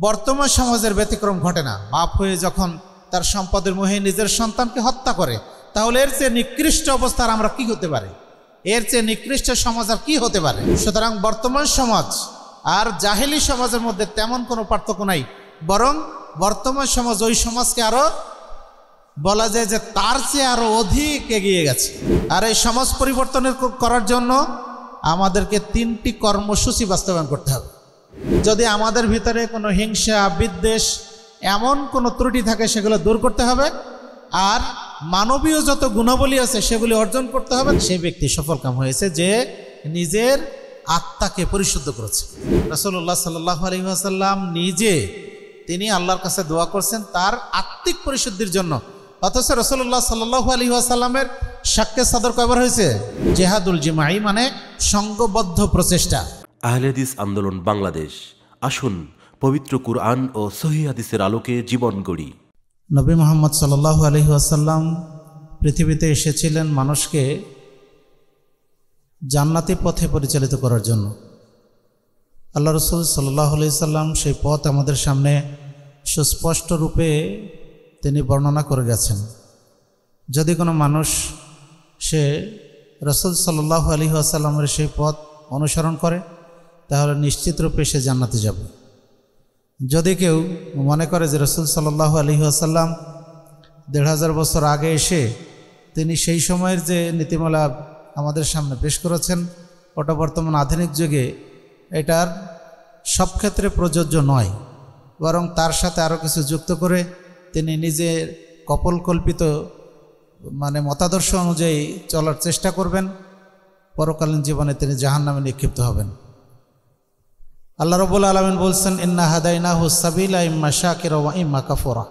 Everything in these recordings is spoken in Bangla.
বর্তমান সমাজের ব্যতিক্রম ঘটে না। বাপ হয়ে যখন তার সম্পদের মোহে নিজের সন্তানকে হত্যা করে, তাহলে এর চেয়ে নিকৃষ্ট অবস্থার আমরা কি হতে পারে? এর চেয়ে নিকৃষ্ট সমাজ আর কি হতে পারে? সুতরাং বর্তমান সমাজ আর জাহেলি সমাজের মধ্যে তেমন কোনো পার্থক্য নাই, বরং বর্তমান সমাজ ওই সমাজকে আরো বলা যায় যে তার চেয়ে আরো অধিক এগিয়ে গেছে। আর এই সমাজ পরিবর্তনের করার জন্য আমাদেরকে 3টি কর্মসূচি বাস্তবায়ন করতে হবে। যদি আমাদের ভিতরে কোনো হিংসা, বিদ্বেষ, এমন কোনো ত্রুটি থাকে, সেগুলো দূর করতে হবে। আর মানবীয় যত গুণাবলী আছে সেগুলি অর্জন করতে হবে। সেই ব্যক্তি সফলকাম হয়েছে যে নিজের আত্মাকে পরিশুদ্ধ করেছে। রাসূলুল্লাহ সাল্লাল্লাহু আলাইহি ওয়াসাল্লাম নিজে তিনি আল্লাহর কাছে দোয়া করছেন তার আত্মিক পরিশুদ্ধির জন্য। অথচ রাসূলুল্লাহ সাল্লাল্লাহু আলাইহি ওয়াসাল্লামের শাক্কে সাদর কয়বার হয়েছে? জিহাদুল জিমাই, মানে সংঘবদ্ধ প্রচেষ্টা। আহলে হাদিস আন্দোলন বাংলাদেশ, আসুন পবিত্র কুরআন ও সহিহ হাদিসের আলোকে জীবন গড়ি। নবী মুহাম্মদ সাল্লাল্লাহু আলাইহি ওয়াসাল্লাম পৃথিবীতে এসেছিলেন মানুষকে জান্নাতি পথে পরিচালিত করার জন্য। আল্লাহ রাসূল সাল্লাল্লাহু আলাইহি সাল্লাম সেই পথ আমাদের সামনে সুস্পষ্ট রূপে তিনি বর্ণনা করে গেছেন। যদি কোনো মানুষ সে রাসূল সাল্লাল্লাহু আলাইহি ওয়াসাল্লামের সেই পথ অনুসরণ করে, তাহলে নিশ্চিত রূপে সে জান্নাতে যাবে। যদি কেউ মনে করে যে রাসূল সাল্লাল্লাহু আলাইহি ওয়াসাল্লাম ১৫০০ বছর আগে এসে তিনি সেই সময়ের যে নীতিমালা আমাদের সামনে পেশ করেছেন, ওটা বর্তমান আধুনিক যুগে এটার সব ক্ষেত্রে প্রযোজ্য নয়, বরং তার সাথে আরও কিছু যুক্ত করে তিনি নিজের কপোলকল্পিত মতাদর্শ অনুযায়ী চলার চেষ্টা করবেন, পরকালীন জীবনে তিনি জাহান্নামে নিক্ষিপ্ত হবেন। আল্লাহ রাব্বুল আলামিন বলছেন, ইন্না হাদাইনাহু সাবিলা ইম্মা শাকিরা ওয়া ইম্মা কাফুরা।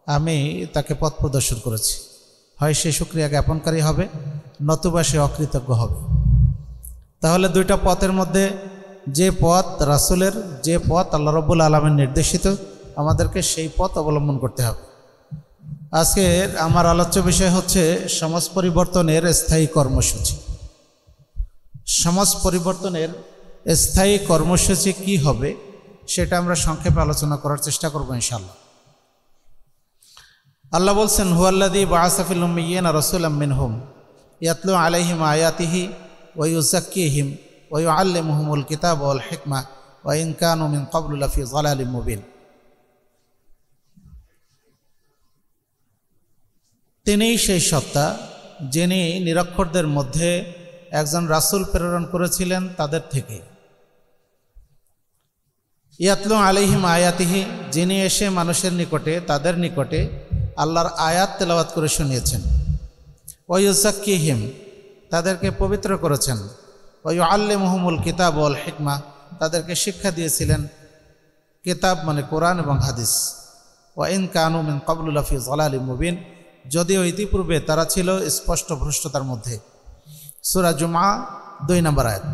আমি তাকে পথ প্রদর্শন করেছি, হয় সে শুকরিয়া জ্ঞাপনকারী হবে, নতুবা সে অকৃতজ্ঞ হবে। তাহলে 2টা পথের মধ্যে যে পথ রাসূলের, যে পথ আল্লাহ রাব্বুল আলামিন নির্দেশিত, আমাদেরকে সেই পথ অবলম্বন করতে হবে। আজকের আমার আলোচ্য বিষয় হচ্ছে সমাজ পরিবর্তনের স্থায়ী কর্মসূচি। সমাজ পরিবর্তনের স্থায়ী কর্মসূচি কি হবে সেটা আমরা সংক্ষেপে আলোচনা করার চেষ্টা করব ইনশাআল্লাহ। আল্লাহ বলছেন, হুয়াল্লাযী বাআসা ফিল উম্মিয়্যিনা রাসূলাম মিনহুম ইয়াতলু আলাইহিম আয়াতিহি ওয়া ইউযাক্কিহিম ওয়া ইউআল্লিমুহুমুল কিতাবা ওয়াল হিকমা ওয়া ইন কানু মিন ক্বাবলু লাফি যালালিম মুবিন। তিনিই সেই সত্তা যিনি নিরক্ষরদের মধ্যে একজন রাসূল প্রেরণ করেছিলেন তাদের থেকে। ইয়াতলু আলাইহিম আয়াতিহি, যিনি এসে মানুষের নিকটে, তাদের নিকটে আল্লাহর আয়াত তেলাওয়াত করে শুনিয়েছেন। ওয়া ইউযাক্কিহিম, তাদেরকে পবিত্র করেছেন। ওয়া ইউআল্লিমুহুমুল কিতাব ওয়াল হিকমা, তাদেরকে শিক্ষা দিয়েছিলেন কিতাব মানে কোরআন এবং হাদিস। ওয়া ইন কানু মিন ক্বাবলু লাফি যালালিম মুবিন, যদিও ইতিপূর্বে তারা ছিল স্পষ্ট ভ্রষ্টতার মধ্যে। সূরা জুমআ 2 নম্বর আয়াত।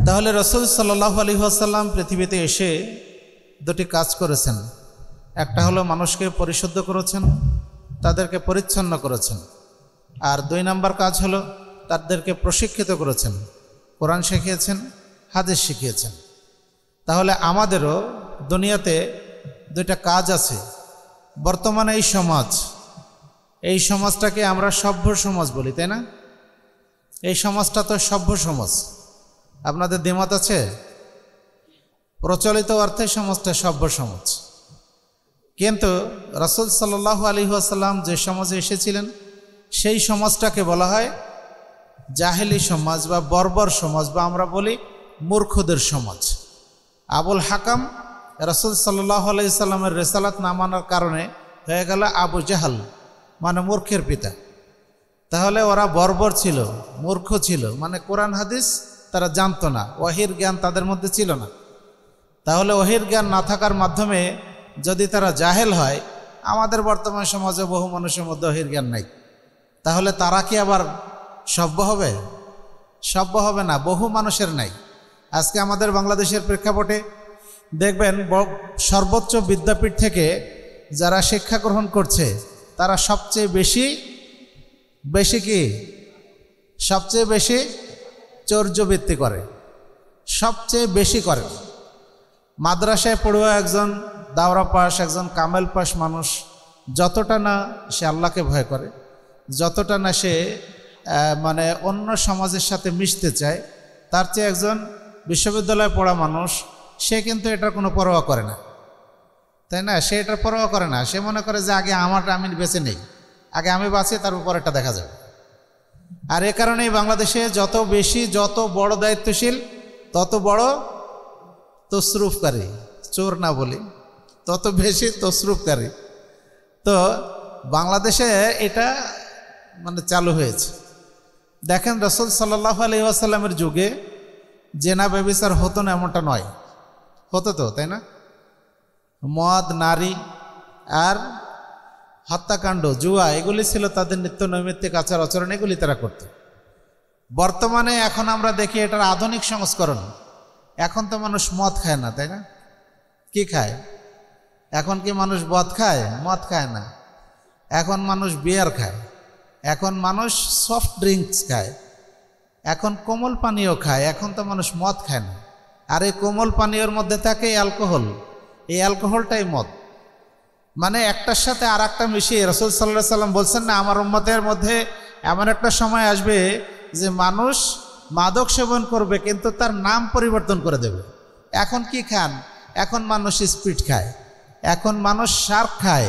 তাহলে রাসূল সাল্লাল্লাহু আলাইহি ওয়াসাল্লাম পৃথিবীতে এসে 2টি কাজ করেছেন। একটা হলো মানুষকে পরিশুদ্ধ করেছেন, তাদেরকে পরিচ্ছন্ন করেছেন। আর 2 নম্বর কাজ হলো তাদেরকে প্রশিক্ষিত করেছেন, কোরআন শিখিয়েছেন, হাদিস শিখিয়েছেন। তাহলে আমাদেরও দুনিয়াতে 2টা কাজ আছে। বর্তমানে এই সমাজটাকে আমরা সভ্য সমাজ বলি, তাই না? এই সমাজটা তো সভ্য সমাজ। আপনাদের দ্বিমত আছে? প্রচলিত অর্থে সমাজটা সভ্য সমাজ, কিন্তু রাসূল সাল্লাল্লাহু আলাইহি ওয়াসাল্লাম যে সমাজে এসেছিলেন সেই সমাজটাকে বলা হয় জাহেলি সমাজ বা বর্বর সমাজ, বা আমরা বলি মূর্খদের সমাজ। আবুল হাকাম রাসূল সাল্লাল্লাহু আলাইহি ওয়াসাল্লামের রিসালাত না মানার কারণে হয়ে গেল আবু জাহাল, মানে মূর্খের পিতা। তাহলে ওরা বর্বর ছিল, মূর্খ ছিল, মানে কোরআন হাদিস তারা জানতো না, ওয়াহির জ্ঞান তাদের মধ্যে ছিল না। তাহলে ওয়াহির জ্ঞান না থাকার মাধ্যমে যদি তারা জাহেল হয়, আমাদের বর্তমান সমাজে বহু মানুষের মধ্যে ওয়াহির জ্ঞান নাই, তাহলে তারা কি আবার সভ্য হবে? সভ্য হবে না, বহু মানুষের নাই। আজকে আমাদের বাংলাদেশের প্রেক্ষাপটে দেখবেন সর্বোচ্চ বিদ্যাপীঠ থেকে যারা শিক্ষা গ্রহণ করছে তারা সবচেয়ে বেশি চৌর্যবৃত্তি করে, সবচেয়ে বেশি করে। মাদ্রাসায় পড়ুয়া একজন দাওরা পাস, একজন কামেল পাস মানুষ যতটা না সে আল্লাহকে ভয় করে, যতটা না সে মানে অন্য সমাজের সাথে মিশতে চায়, তার চেয়ে একজন বিশ্ববিদ্যালয়ে পড়া মানুষ সে কিন্তু এটার কোনো পরোয়া করে না, তাই না? সে এটার পরোয়া করে না। সে মনে করে যে আগে আমারটা আমি বেঁচে নেই, আগে আমি বাঁচি, তার উপরেরটা দেখা যাবে। আর এ কারণেই বাংলাদেশে যত বেশি, যত বড় দায়িত্বশীল, তত বড় তসরুফকারী, চোর না বলি, তত বেশি তসরুফকারী। তো বাংলাদেশে এটা মানে চালু হয়েছে। দেখেন রাসূল সাল্লাল্লাহু আলাইহি ওয়াসাল্লামের যুগে জেনা ব্যভিচার হতো না এমনটা নয়, হতো তো, তাই না? মদ, নারী আর হত্যাকাণ্ড, জুয়া, এগুলি ছিল তাদের নিত্য নৈমিত্তিক আচার আচরণ, এগুলি তারা করত। বর্তমানে এখন আমরা দেখি এটার আধুনিক সংস্করণ। এখন তো মানুষ মদ খায় না, তাই না? কি খায় এখন? কি মানুষ মদ খায়? মদ খায় না। এখন মানুষ বিয়ার খায়, এখন মানুষ সফট ড্রিঙ্কস খায়, এখন কোমল পানীয় খায়। এখন তো মানুষ মদ খায় না। আর এই কোমল পানীয়র মধ্যে থাকে অ্যালকোহল, এই অ্যালকোহলটাই মদ। মানে একটার সাথে আর একটা মিশিয়ে রাসূল সাল্লাল্লাহু আলাইহি সাল্লাম বলছেন না, আমার উম্মতের মধ্যে এমন একটা সময় আসবে যে মানুষ মাদক সেবন করবে কিন্তু তার নাম পরিবর্তন করে দেবে। এখন কি খান? এখন মানুষ স্পিরিট খায়, এখন মানুষ শার্ক খায়,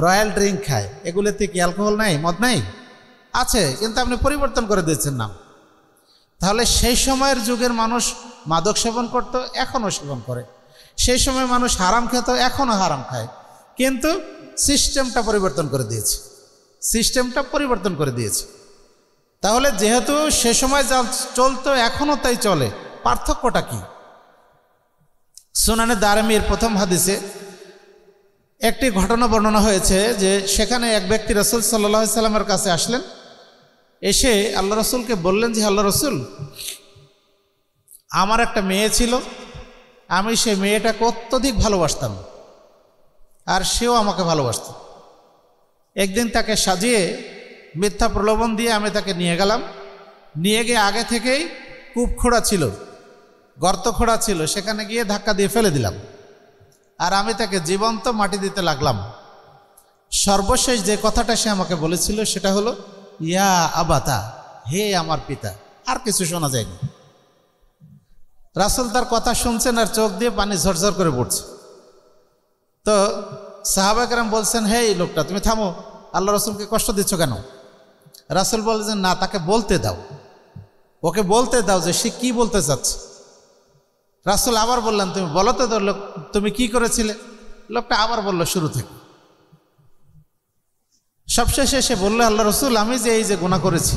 রয়্যাল ড্রিঙ্ক খায়। এগুলোতে কি অ্যালকোহল নাই, মদ নাই? আছে, কিন্তু আপনি পরিবর্তন করে দিচ্ছেন নাম। তাহলে সেই সময়ের যুগের মানুষ মাদক সেবন করত, এখনও সেবন করে। সেই সময় মানুষ হারাম খেত, এখনও হারাম খায়, কিন্তু সিস্টেমটা পরিবর্তন করে দিয়েছে, সিস্টেমটা পরিবর্তন করে দিয়েছে। তাহলে যেহেতু সে সময় যা চলতো এখনও তাই চলে, পার্থক্যটা কি? সুনানে দারমির প্রথম হাদিসে একটি ঘটনা বর্ণনা হয়েছে যে সেখানে এক ব্যক্তি রাসূল সাল্লাল্লাহু আলাইহি সাল্লামের কাছে আসলেন, এসে আল্লাহ রসুলকে বললেন যে আল্লাহ রসুল, আমার একটা মেয়ে ছিল, আমি সেই মেয়েটাকে অত্যধিক ভালোবাসতাম আর সেও আমাকে ভালোবাসত। একদিন তাকে সাজিয়ে মিথ্যা প্রলোভন দিয়ে আমি তাকে নিয়ে গেলাম, নিয়ে গিয়ে আগে থেকেই কূপ খোঁড়া ছিল, গর্ত খোঁড়া ছিল, সেখানে গিয়ে ধাক্কা দিয়ে ফেলে দিলাম আর আমি তাকে জীবন্ত মাটি দিতে লাগলাম। সর্বশেষ যে কথাটা সে আমাকে বলেছিল সেটা হলো ইয়া আবাতা, হে আমার পিতা। আর কিছু শোনা যায়নি। রাসূল তার কথা শুনছেন আর চোখ দিয়ে পানি ঝরঝর করে পড়ছে। তো সাহাবা কেরাম বলছেন, হে এই লোকটা, তুমি থামো, আল্লাহ রসুলকে কষ্ট দিচ্ছ কেন? রাসূল বলছেন, না, তাকে বলতে দাও, ওকে বলতে দাও যে সে কি বলতে চাচ্ছে। রাসূল আবার বললেন, তুমি বলো তো, তুমি কি করেছিলে? লোকটা আবার বলল শুরু থেকে। সবশেষে সে বললো, আল্লাহ রসুল, আমি যে এই যে গুনাহ করেছি,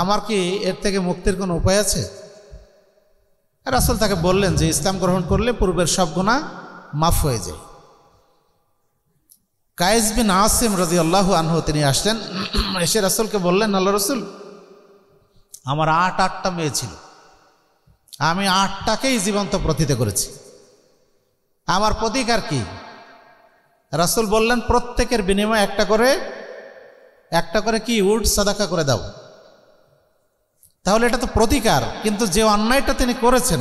আমার কি এর থেকে মুক্তির কোনো উপায় আছে? রাসূল তাকে বললেন যে ইসলাম গ্রহণ করলে পূর্বের সব গুনাহ মাফ হয়ে যায়। কায়েস বিন আসিম রাদিয়াল্লাহু আনহু তিনি আসলেন, এসে রাসূলকে বললেন, আল্লাহ রসুল, আমার আটটা মেয়ে ছিল, আমি 8টাকেই জীবন্ত প্রথিত করেছি, আমার প্রতিকার কি? রাসূল বললেন, প্রত্যেকের বিনিময়ে একটা করে কি উট সাদাকা করে দাও। তাহলে এটা তো প্রতিকার, কিন্তু যে অন্যায়টা তিনি করেছেন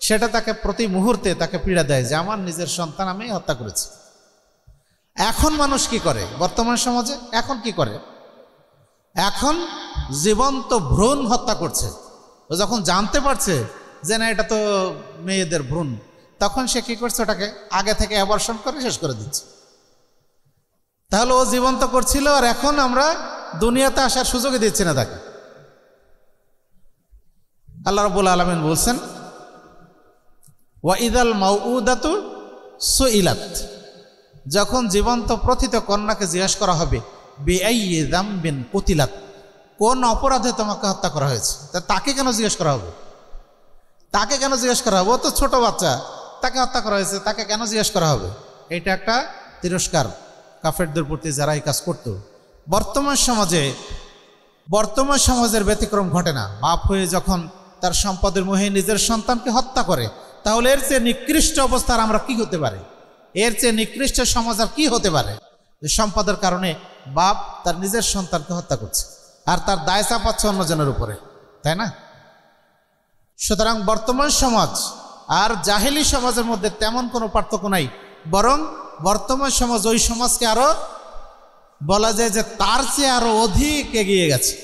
সেটা তাকে প্রতি মুহূর্তে তাকে পীড়া দেয় যে আমার নিজের সন্তান আমি হত্যা করেছি। এখন মানুষ কি করে বর্তমান সমাজে? এখন কি করে? এখন জীবন্ত ভ্রূণ হত্যা করছে। ও যখন জানতে পারছে যে না এটা তো মেয়েদের ভ্রূণ, তখন সে কি করছে? ওটাকে আগে থেকে অ্যাবর্শন করে শেষ করে দিচ্ছে। তাহলে ও জীবন্ত করছিল আর এখন আমরা দুনিয়াতে আসার সুযোগই দিচ্ছি না তাকে। আল্লাহ রাব্বুল আলামিন বলছেন, ওয়া ইদাল মাউউদাতু সুইলাত, যখন জীবন্ত প্রথিত কন্যাকে জিজ্ঞাসা করা হবে, বিআইয়ি যামবিন কুতিলাত, কোন অপরাধে তোমাকে হত্যা করা হয়েছে, তাকে কেন জিজ্ঞেস করা হবে? তাকে কেন জিজ্ঞেস করা হবে? ও তো ছোট বাচ্চা, তাকে হত্যা করা হয়েছে, তাকে কেন জিজ্ঞেস করা হবে? এটা একটা তিরস্কার কাফেরদের প্রতি যারা এই কাজ করত। বর্তমান সমাজের ব্যতিক্রম ঘটে না। বাপ হয়ে যখন তার সম্পদের মোহে নিজের সন্তানকে হত্যা করে, তাহলে এর চেয়ে নিকৃষ্ট অবস্থার আমরা কি হতে পারে? এর চেয়ে নিকৃষ্ট সমাজ আর কি হতে পারে যে সম্পদের কারণে বাপ তার নিজের সন্তানকে হত্যা করছে আর তার দায় চাপাচ্ছে অন্যজনের উপরে, তাই না? সুতরাং বর্তমান সমাজ আর জাহেলি সমাজের মধ্যে তেমন কোনো পার্থক্য নাই, বরং বর্তমান সমাজ ওই সমাজকে আরো বলা যায় যে তার চেয়ে আরো অধিক এগিয়ে গেছে,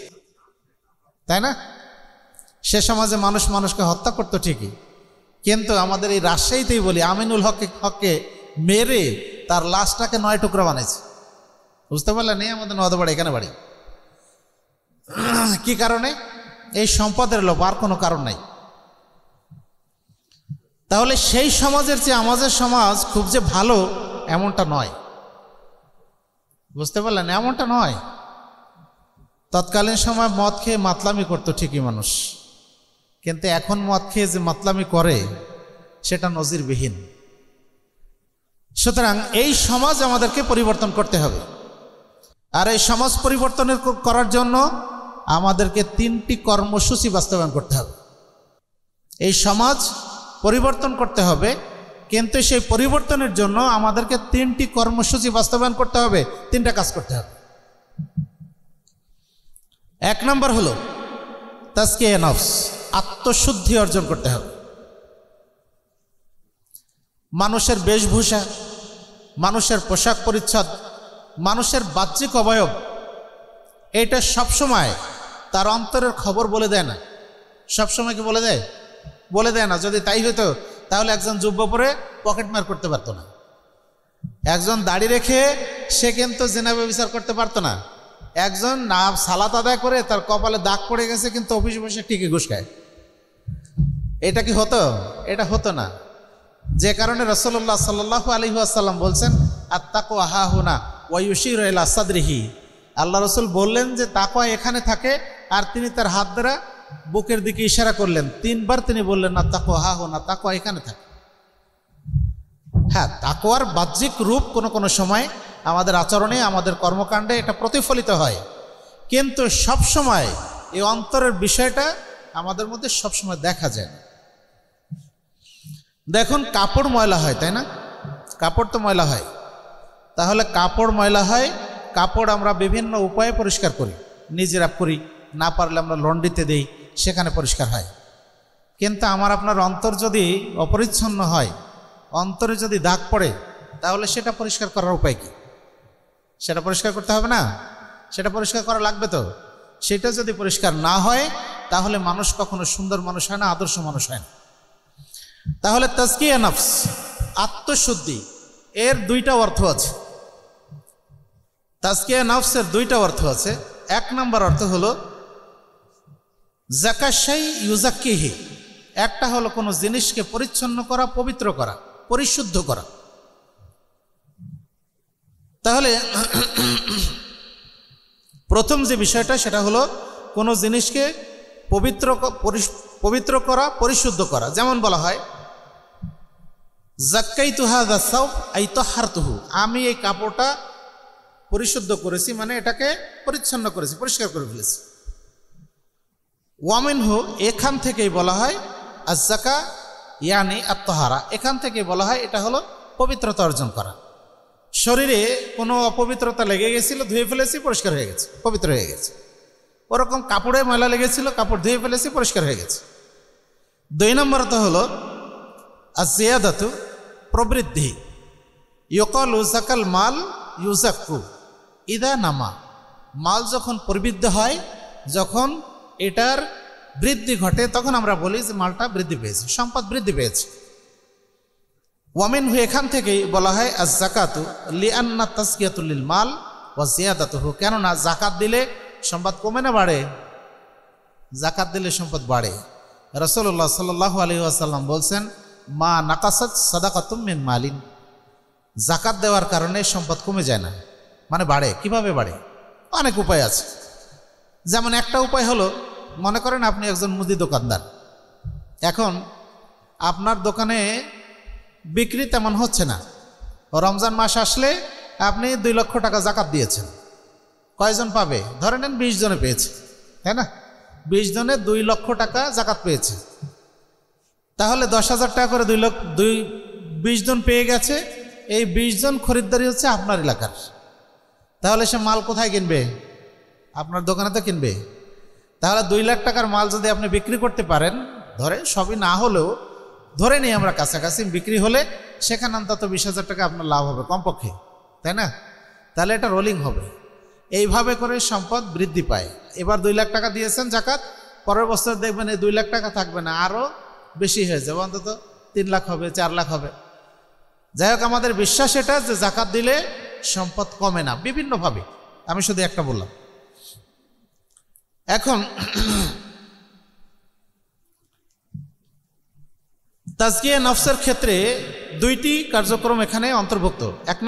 তাই না? সে সমাজে মানুষ মানুষকে হত্যা করতো ঠিকই, কিন্তু আমাদের এই রাজশাহীতেই বলি আমিনুল হককে মেরে তার লাশটাকে 9 টুকরা বানাইছে। বুঝতে পারলেন? এই আমাদের নদবাড়ি, এখানে বাড়ি। কি কারণে? এই সম্পদের লোভ, আর কোনো কারণ নাই। তাহলে সেই সমাজের চেয়ে আমাদের সমাজ খুব যে ভালো এমনটা নয়। বুঝতে পারলেন? এমনটা নয়। তৎকালীন সময় মদ খেয়ে মাতলামি করতো ঠিকই মানুষ, কিন্তু এখন মদ খেয়ে যে মাতলামি করে সেটা নজিরবিহীন। সুতরাং এই সমাজ আমাদেরকে পরিবর্তন করতে হবে। আর এই সমাজ পরিবর্তনের করার জন্য আমাদেরকে 3টি কর্মসূচি বাস্তবায়ন করতে হবে। এই সমাজ পরিবর্তন করতে হবে, কিন্তু সেই পরিবর্তনের জন্য আমাদেরকে 3টি কর্মসূচি বাস্তবায়ন করতে হবে, 3টা কাজ করতে হবে। 1 নম্বর হলো তাজকিয়া নফস, আত্মশুদ্ধি অর্জন করতে হবে। মানুষের বেশভূষা, মানুষের পোশাক পরিচ্ছদ, মানুষের বাহ্যিক অবয়ব, এটা সবসময় তার অন্তরের খবর বলে দেয় না। সবসময় কি বলে দেয়? বলে দেয় না। যদি তাই হতো তাহলে একজন যুব্ব পরে পকেট মার করতে পারতো না, একজন দাড়ি রেখে সে কিন্তু জিনা ব্যভিচার করতে পারতো না, একজন না সালাত আদায় করে তার কপালে দাগ পড়ে গেছে কিন্তু অফিস বসে ঠিকই ঘুষ খায়। এটা কি হতো? এটা হতো না। যে কারণে রাসূলুল্লাহ সাল্লাল্লাহু আলাইহি ওয়াসাল্লাম বলছেন আত্তাকওয়া হাহুনা ওয়া ইউশিরু ইলা সাদরিহি। আল্লাহ রাসূল বললেন যে তাকওয়া এখানে থাকে, আর তিনি তার হাত দ্বারা বুকের দিকে ইশারা করলেন। 3বার তিনি বললেন না তাকওয়া হাহুনা, তাকওয়া এখানে থাকে। হ্যাঁ, তাকওয়ার বাহ্যিক রূপ কোনো কোনো সময় আমাদের আচরণে, আমাদের কর্মকাণ্ডে এটা প্রতিফলিত হয়, কিন্তু সব সময় এই অন্তরের বিষয়টা আমাদের মধ্যে সবসময় দেখা যায় না। দেখুন, কাপড় ময়লা হয়, তাই না? কাপড় তো ময়লা হয়। তাহলে কাপড় ময়লা হয়, কাপড় আমরা বিভিন্ন উপায়ে পরিষ্কার করি, নিজেরা করি, না পারলে আমরা লন্ড্রিতে দেই, সেখানে পরিষ্কার হয়। কিন্তু আমার আপনার অন্তর যদি অপরিচ্ছন্ন হয়, অন্তরে যদি দাগ পড়ে, তাহলে সেটা পরিষ্কার করার উপায় কি? সেটা পরিষ্কার করতে হবে না? সেটা পরিষ্কার করা লাগবে তো। সেটা যদি পরিষ্কার না হয় তাহলে মানুষ কখনো সুন্দর মানুষ হয় না, আদর্শ মানুষ হয় না। তাহলে তাজকিয়া নফস, আত্মশুদ্ধি, এর 2টা অর্থ আছে। তাজকিয়া নফসের 2টা অর্থ আছে। 1 নম্বর অর্থ হলো যাকাশাই ইউজাক্কিহি, একটা হলো কোনো জিনিসকে পরিচ্ছন্ন করা, পবিত্র করা, পরিশুদ্ধ করা। তাহলে প্রথম যে বিষয়টা সেটা হলো কোনো জিনিসকে পবিত্র করা, পরিশুদ্ধ করা। যেমন বলা হয় যাক্কাইতু হাযা সাওব আই তাহহারতুহু, আমি এই কাপড়টা পরিশুদ্ধ করেছি, মানে এটাকে পরিচ্ছন্ন করেছি, পরিষ্কার করে ফেলেছি। ওয়ামিনহু, এখান থেকেই বলা হয় আয-যাকা ইয়ানি আত-তাহারা, এখান থেকে বলা হয় এটা হলো পবিত্রতা অর্জন করা। শরীরে কোনো অপবিত্রতা লেগে গেছিল, ধুয়ে ফেলেছি, পরিষ্কার হয়ে গেছে, পবিত্র হয়ে গেছে। ওরকম কাপড়ে ময়লা লেগেছিল, কাপড় ধুয়ে ফেলেছি, পরিষ্কার হয়ে গেছে। 2 নম্বরত হলো আয-জিয়াদাতু, প্রবৃদ্ধি। ইউকালু যাকাল মাল ইউজাক্কু ইদা নামা, মাল যখন প্রবৃদ্ধি হয়, যখন এটার বৃদ্ধি ঘটে, তখন আমরা বলি যে মালটা বৃদ্ধি পেয়েছে, সম্পদ বৃদ্ধি পেয়েছে। ওয়ামিনহু, এখান থেকেই বলা হয় আয-যাকাতু লিআন্না তাজকিয়াতু লিল মাল ওয়া জিয়াদাতুহু, কেননা যাকাত দিলে সম্পদ কমে না বাড়ে? যাকাত দিলে সম্পদ বাড়ে। রাসূলুল্লাহ সাল্লাল্লাহু আলাইহি ওয়াসাল্লাম বলছেন মা নাকাসাত সাদাকাতুম মিন মালিন, যাকাত দেওয়ার কারণে সম্পদ কমে যায় না, মানে বাড়ে। কিভাবে বাড়ে? অনেক উপায় আছে। যেমন একটা উপায় হলো, মনে করেন আপনি একজন মুদি দোকানদার, এখন আপনার দোকানে বিক্রি তেমন হচ্ছে না। রমজান মাস আসলে আপনি 2 লক্ষ টাকা যাকাত দিয়েছেন, কয়জন পাবে? ধরে নেন 20 জনে পেয়েছে, তাই না? 20 জনে 2 লক্ষ টাকা যাকাত পেয়েছে। তাহলে 10,000 টাকা করে 20 জন পেয়ে গেছে। এই 20 জন খরিদ্দারি হচ্ছে আপনার এলাকার। তাহলে সে মাল কোথায় কিনবে? আপনার দোকানে তো কিনবে। তাহলে 2 লাখ টাকার মাল যদি আপনি বিক্রি করতে পারেন, ধরে সবই না হলেও ধরে নিই আমরা কাছাকাছি বিক্রি হলে সেখানে অন্তত 20,000 টাকা আপনার লাভ হবে কমপক্ষে, তাই না? তাহলে এটা রোলিং হবে। এইভাবে করে সম্পদ বৃদ্ধি পায়। এবার 2 লাখ টাকা দিয়েছেন জাকাত, পরের বছর দেখবেন এই 2 লাখ টাকা থাকবে না, আরও বেশি হয়ে যাবে, অন্তত 3 লাখ হবে, 4 লাখ হবে। যাই হোক, আমাদের বিশ্বাস এটা যে জাকাত দিলে সম্পদ কমে না বিভিন্নভাবে। আমি শুধু একটা বললাম। এখন তাজকিয়া নফসের ক্ষেত্রে 2টি কার্যক্রম এখানে অন্তর্ভুক্ত। এক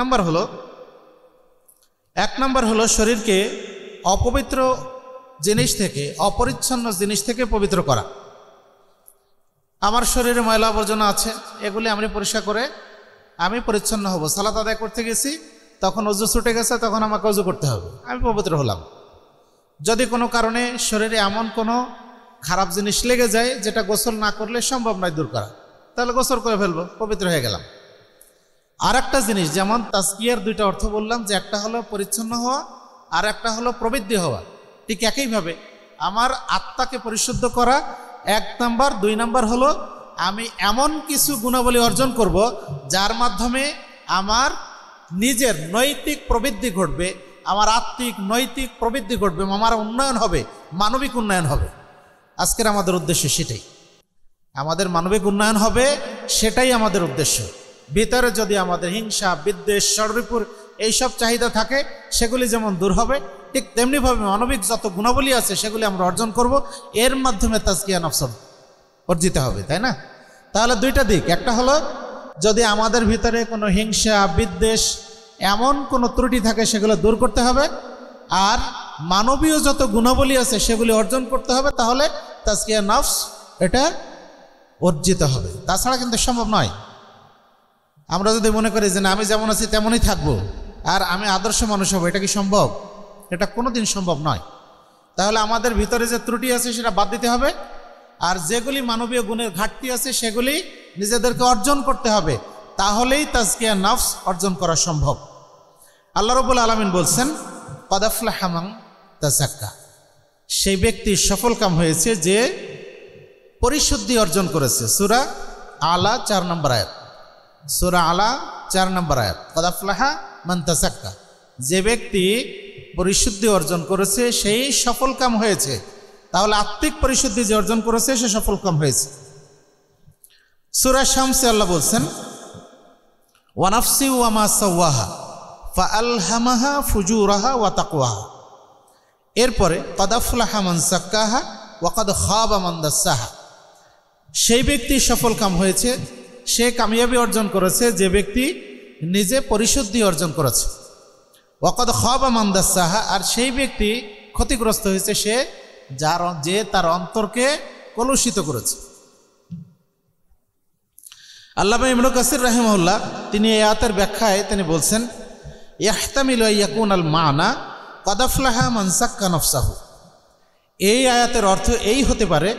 নম্বর হলো শরীরকে অপবিত্র জিনিস থেকে, অপরিচ্ছন্ন জিনিস থেকে পবিত্র করা। আমার শরীরে ময়লা আবর্জনা আছে, এগুলি আমি পরিষ্কার করে আমি পরিচ্ছন্ন হব। সালাত আদায় করতে গেছি, তখন অজু ছুটে গেছে, তখন আমাকে অজু করতে হবে, আমি পবিত্র হলাম। যদি কোনো কারণে শরীরে এমন কোনো খারাপ জিনিস লেগে যায় যেটা গোসল না করলে সম্ভব নয় দূর করা, তাহলে গোসল করে ফেলবো, পবিত্র হয়ে গেলাম। আর একটা জিনিস, যেমন তাজকিয়ার 2টা অর্থ বললাম, যে একটা হলো পরিচ্ছন্ন হওয়া আর একটা হলো প্রবৃদ্ধি হওয়া। ঠিক একইভাবে আমার আত্মাকে পরিশুদ্ধ করা 1 নাম্বার। 2 নাম্বার হলো আমি এমন কিছু গুণাবলী অর্জন করব যার মাধ্যমে আমার নিজের নৈতিক প্রবৃদ্ধি ঘটবে, আমার আত্মিক নৈতিক প্রবৃদ্ধি ঘটবে, আমার উন্নয়ন হবে, মানবিক উন্নয়ন হবে। আজকের আমাদের উদ্দেশ্য সেটাই, আমাদের মানবিক উন্নয়ন হবে, সেটাই আমাদের উদ্দেশ্য। ভিতরে যদি আমাদের হিংসা, বিদ্বেষ, ষড়রিপুর এইসব চাহিদা থাকে, সেগুলি যেমন দূর হবে, ঠিক তেমনিভাবে মানবিক যত গুণাবলী আছে সেগুলি আমরা অর্জন করব। এর মাধ্যমে তাজকিয়া নফস অর্জিত হবে, তাই না? তাহলে 2টা দিক। একটা হলো যদি আমাদের ভিতরে কোনো হিংসা, বিদ্বেষ এমন কোনো ত্রুটি থাকে সেগুলো দূর করতে হবে, আর মানবীয় যত গুণাবলী আছে সেগুলি অর্জন করতে হবে, তাহলে তাজকিয়া নফস এটা অর্জিত হবে। তাছাড়া কিন্তু সম্ভব নয়। আমরা যদি মনে করি যে না, আমি যেমন আছি তেমনই থাকবো আর আমি আদর্শ মানুষ হব, এটা কি সম্ভব? এটা কোনোদিন সম্ভব নয়। তাহলে আমাদের ভিতরে যে ত্রুটি আছে সেটা বাদ দিতে হবে, আর যেগুলি মানবীয় গুণের ঘাটতি আছে সেগুলি নিজেদেরকে অর্জন করতে হবে, তাহলেই তাজকিয়া নফস অর্জন করা সম্ভব। আল্লাহ রাব্বুল আলামিন বলছেন, ক্বাদ আফলাহা মান তাযাক্কা, সেই ব্যক্তি সফলকাম হয়েছে যে পরিশুদ্ধি অর্জন করেছে। সূরা আলা 4 নম্বর আয়াত, সূরা আলা 4 নম্বর আয়াত, ক্বাদ আফলাহা মান তাযাক্কা, যে ব্যক্তি পরিশুদ্ধি অর্জন করেছে সেই সফলকাম হয়েছে। তাহলে আত্মিক পরিশুদ্ধি যে অর্জন করেছে সে সফলকাম হয়েছে। সূরা শামসে আল্লাহ বলছেন, ওয়া নাফসি ওয়া মা সাওয়াহা ফাআলহামাহা ফুজুরাহা ওয়া তাকওয়াহা। এরপরে ক্বাদ আফলাহা মান যাক্কাহা ওয়া ক্বাদ খাবা মান দাসসাহা, সেই ব্যক্তি সফলকাম হয়েছে, সে কামিয়াবি অর্জন করেছে যে ব্যক্তি নিজে পরিশুদ্ধি অর্জন করেছে। ওয়া ক্বাদ খাবা মান দাসসাহা, আর সেই ব্যক্তি ক্ষতিগ্রস্ত হয়েছে সে যে তার অন্তরকে কলুষিত করেছে। আল্লামা ইবনে কাসির রাহিমাহুল্লাহ তিনি এই আয়াতের ব্যাখ্যায় তিনি বলছেন, ইহতামিলু আইয়াকুনাল মানা ক্বাদ আফলাহা মান যাক্কা নফসাহু। এই আয়াতের অর্থ এই হতে পারে,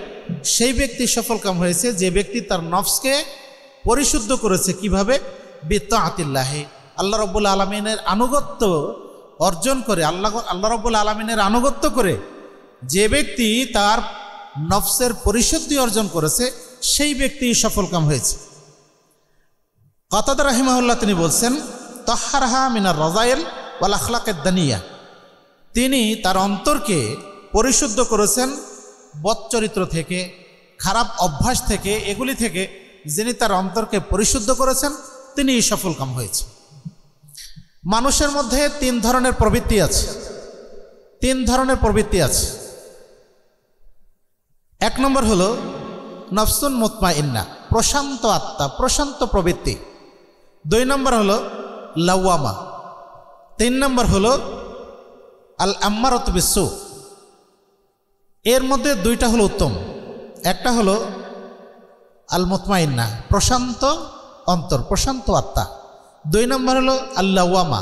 সেই ব্যক্তি সফলকাম হয়েছে যে ব্যক্তি তার নফসকে পরিশুদ্ধ করেছে। কিভাবে? বিতাআতিল্লাহি, আল্লাহ রাব্বুল আলামিনের আনুগত্য অর্জন করে, আল্লাহ রাব্বুল আলামিনের আনুগত্য করে যে ব্যক্তি তার নফসের পরিশুদ্ধি অর্জন করেছে সেই ব্যক্তি সফলকাম হয়েছে। কাতাদা রাহিমাহুল্লাহ তিনি বলছেন, তাহহারহা মিনার রাযাইল ওয়াল আখলাকিদ দানিয়া, তিনি তার অন্তরকে পরিশুদ্ধ করেছেন বদচরিত্র থেকে, খারাপ অভ্যাস থেকে, এগুলি থেকে যিনি তার অন্তরকে পরিশুদ্ধ করেছেন তিনি সফলকাম হয়েছে। মানুষের মধ্যে 3 ধরনের প্রবৃত্তি আছে, 3 ধরনের প্রবৃত্তি আছে। 1 নম্বর হলো নফসুন মুতমাইন্না, প্রশান্ত আত্মা, প্রশান্ত প্রবৃত্তি। 2 নম্বর হলো লাওয়ামা। 3 নম্বর হলো আল আম্মারাতু বিসসু। এর মধ্যে 2টা হলো উত্তম। একটা হলো আল মুতমাইন্না, প্রশান্ত অন্তর, প্রশান্ত আত্মা। 2 নম্বর হলো আল লাওয়ামা,